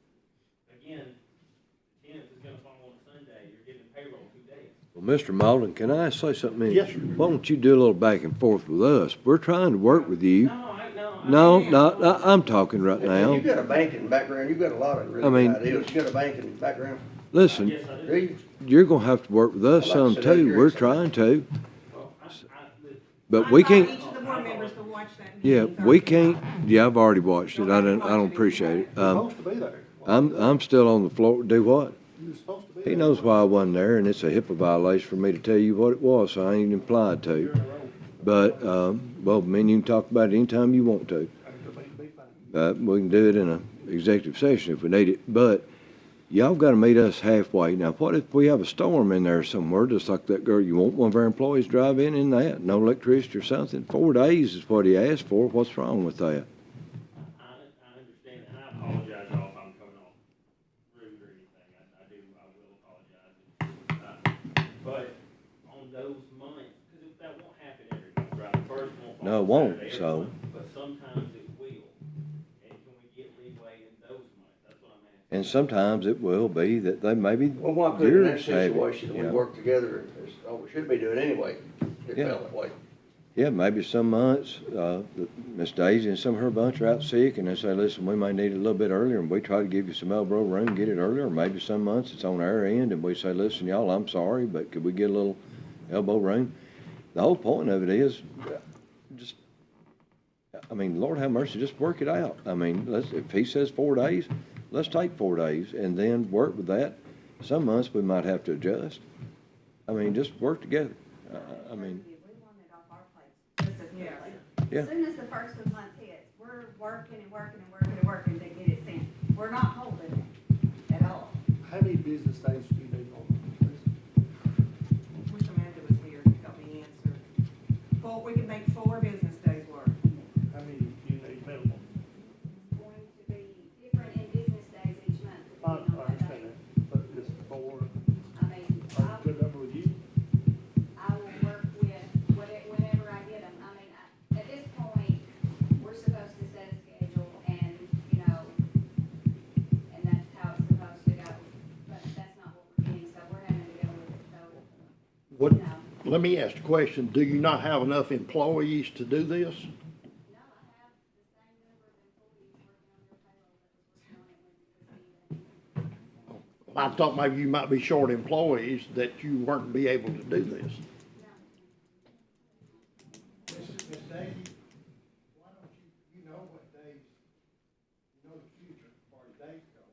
Again, the 10th is gonna fall on a Sunday, you're giving payroll 2 days. Well, Mr. Malden, can I say something? Yes, sir. Why don't you do a little back and forth with us? We're trying to work with you. No, I'm talking right now. You got a banking background, you've got a lot of I really mean- good ideas, you got a banking background, Listen, Yes, I do. do you? you're gonna have to work with us I'd like some to sit down too. here We're and say- trying to, Well, but I we invite can't, each of the board members to watch that yeah, meeting we Thursday can't, night. yeah, I've already watched it. I don't appreciate it. Supposed to be there. I'm still on the floor. Do what? You're supposed to be there. He knows why I wasn't there, and it's a HIPAA violation for me to tell you what it was, so I ain't implied You're to. in a row. But, well, man, you can talk about it anytime you want to. It'll be fine. We can do it in a executive session if we need it, but y'all gotta meet us halfway. Now, what if we have a storm in there somewhere, just like that girl, you want one of our employees drive in that, no electricity or something? 4 days is what he asked for. What's wrong with that? I understand, and I apologize, y'all, if I'm coming off rude or anything, I will apologize. But on those months, because that won't happen every month, right? The first won't fall No, it on won't, Saturday every so- month, but sometimes it will. And can we get leeway in those months? That's what I'm asking. And sometimes it will be that they maybe Well, why couldn't in that yours have it, situation, we yeah. work together, as, oh, we should be doing anyway, it Yeah. felt that way. Yeah, maybe some months, Miss Daisy and some of her bunch are out sick, and they say, listen, we may need it a little bit earlier, and we try to give you some elbow room, get it earlier. Or maybe some months it's on our end, and we say, listen, y'all, I'm sorry, but could we get a little elbow room? The whole point of it is, just, I mean, Lord have mercy, just work it out. I mean, if he says 4 days, let's take 4 days, and then work with that. Some months we might have to adjust. I mean, just work together. I mean, We want it off our plates just as Yes. quickly. Yeah. As soon as the first of the month hits, we're working and working and working and working to get it sent. We're not holding it at all. How many business days do you need on this? Wish Amanda was here to help me answer. We can make 4 business days work. How many do you need minimum? It's going to be different in business days each month, I depending on what understand day. that, but just 4, I mean, a good number with you? I will work with whenever I get them. I mean, at this point, we're supposed to set a schedule and, you know, and that's how it's supposed to go. But that's not what we're getting, so we're having to go with it, so, What, you know. let me ask the question, do you not have enough employees to do this? No, I have the same number of employees working on your payroll that was working on it when it was. I thought maybe you might be short employees that you weren't be able to do this. Miss Daisy, why don't you know what days, you know the future as far as days go.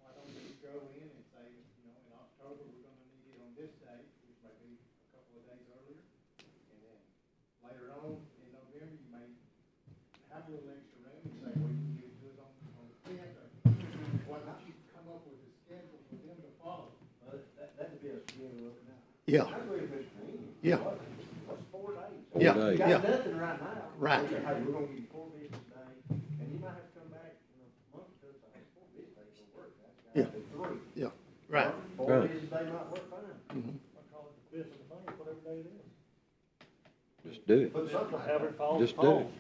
Why don't you go in and say, you know, in October, we're gonna need it on this day, which may be a couple of days earlier. And then later on in November, you may have a little extra room and say, well, you can give it to us on the 5th. Why don't you come up with a schedule for them to follow? Well, that Yeah, I agree with Mr. King. Yeah. What's 4 days? Yeah, You yeah. got nothing right now. Right. Hey, we're gonna give you 4 business days, and you might have to come back in a month or two, say, hey, 4 business days don't work, that's gotta be 3. yeah, right. 4 Right. business days might work fine. I call it the fifth of the month, whatever day it is. Just do it. Put something like However that. it falls, Just do falls. it.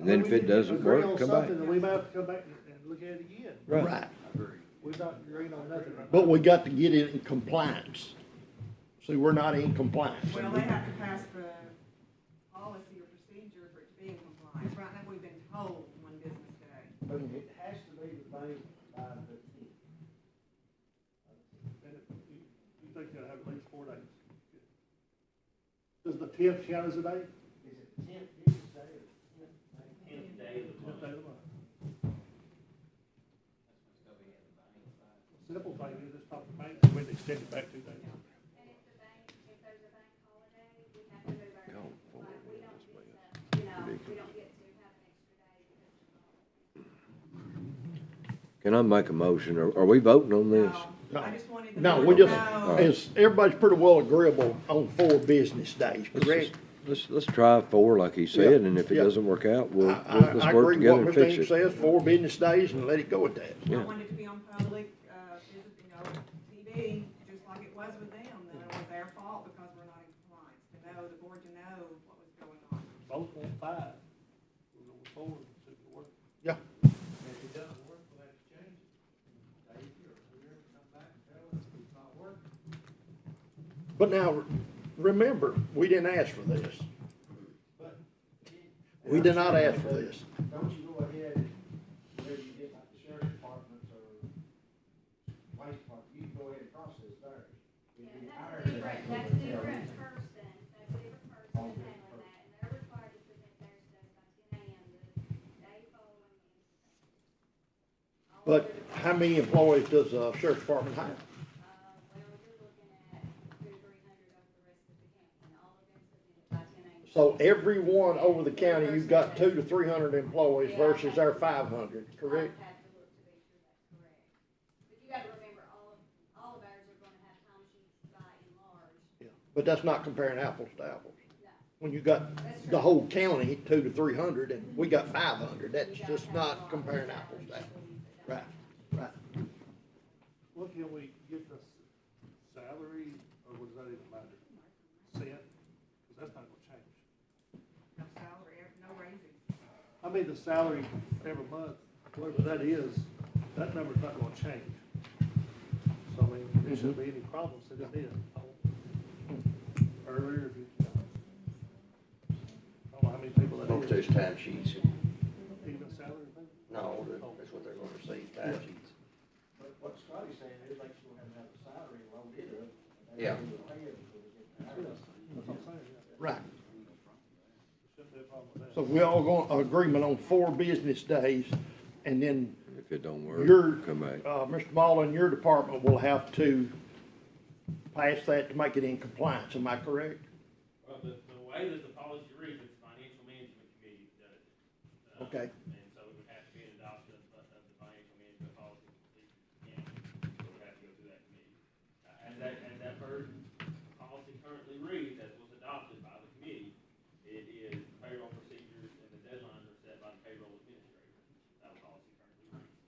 And then if it doesn't Agree work, on come something, back. then we might have to come back and look at it again. Right. We're not agreeing on nothing right now. But we got to get it in compliance. See, we're not in compliance. Well, they have to pass the policy or procedure for it to be in compliance. Right now, we've been told 1 business day. But it has to be the thing by the 10th. And if you think you'll have at least 4 days. Does the 10th count as a day? Is it the 10th business day or the 10th day? 10th day of the 10th day month. of the month. That's what's gonna be in the bank. Simple thing is, just talk to the bank, we can extend it back 2 days. And if the bank, if there's a bank holiday, we have to move our, No, like, we don't this way. get to, we don't get to have an extra day because Can I make a motion? Are we voting on this? No, I just wanted the No, board we to just, know. it's, everybody's pretty well agreeable on 4 business days, correct? Let's try 4 like he said, and if it Yeah. doesn't work out, let's I work agree together with and what Mr. fix Inc. it. says, 4 business days and let it go at that. I Yeah. wanted it to be on public, TV, just like it was with them, that it was their fault because we're not in compliance, to know, the board to know what was going on. Both want 5. We'll go forward and see if it works. Yeah. And if it doesn't work, we'll have to change it. Dave, or whoever, come back and tell us it's not working. But now, remember, we didn't ask for this. But. We did not ask for this. Don't you go ahead and, whenever you get like the sheriff's departments or police department, you can go ahead and process theirs. If you hire them, That's they a have to go different tell person, that's a different person handling that, and they're required to submit their stuff by 10 a.m. the day following the incident. All But of their how many employees does the sheriff's department have? well, you're looking at 200 to 300 over the rest of the county, and all of them submitted by 10 a.m. So every one over the county, you've got 200 to 300 employees versus our 500, correct? I'd have to look to be sure that's correct. But you gotta remember, all of ours are gonna have time sheets by and large. Yeah. But that's not comparing apples to apples. No, When you got that's true. the whole county, 200 to 300, and we got 500, that's You gotta just have not a lot comparing of apples to apples. employees that don't- Right, right. What can we get the salary, or does that even matter? Cent? Because that's not gonna change. No salary, no raising. I mean, the salary every month, whatever that is, that number's not gonna change. So, I mean, there shouldn't be any problems if it did. Earlier, if you, I don't know how many people that Don't is, those time sheets. even salary thing. No, that's what they're gonna receive, time sheets. But what Scotty's saying is they still have to have a salary loaded up. and they Yeah. don't pay it until they get the Yeah, hours. that's what I'm saying, yeah. Right. Shouldn't be a problem with that. So we all going, agreement on 4 business days, and then If it don't work, your, come back. Mr. Mullen, your department will have to pass that to make it in compliance, am I correct? Well, the way that the policy reads, it's the financial management committee that does it. Okay. And so it would have to be an adoption of the financial management policy. Yeah, so it would have to go through that committee. As that version policy currently reads, as was adopted by the committee, it is payroll procedures and the deadlines are set by the payroll administrator. That policy currently reads.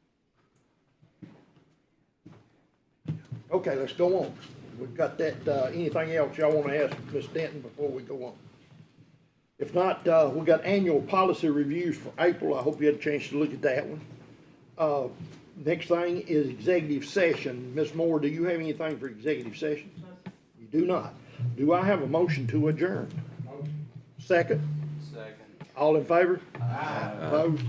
Okay, let's go on. We've got that, anything else y'all wanna ask Ms. Denton before we go on? If not, we got annual policy reviews for April, I hope you had a chance to look at that one. Next thing is executive session. Ms. Moore, do you have anything for executive session? You do not. Do I have a motion to adjourn? Second? Second. All in favor? Aye. Opposed?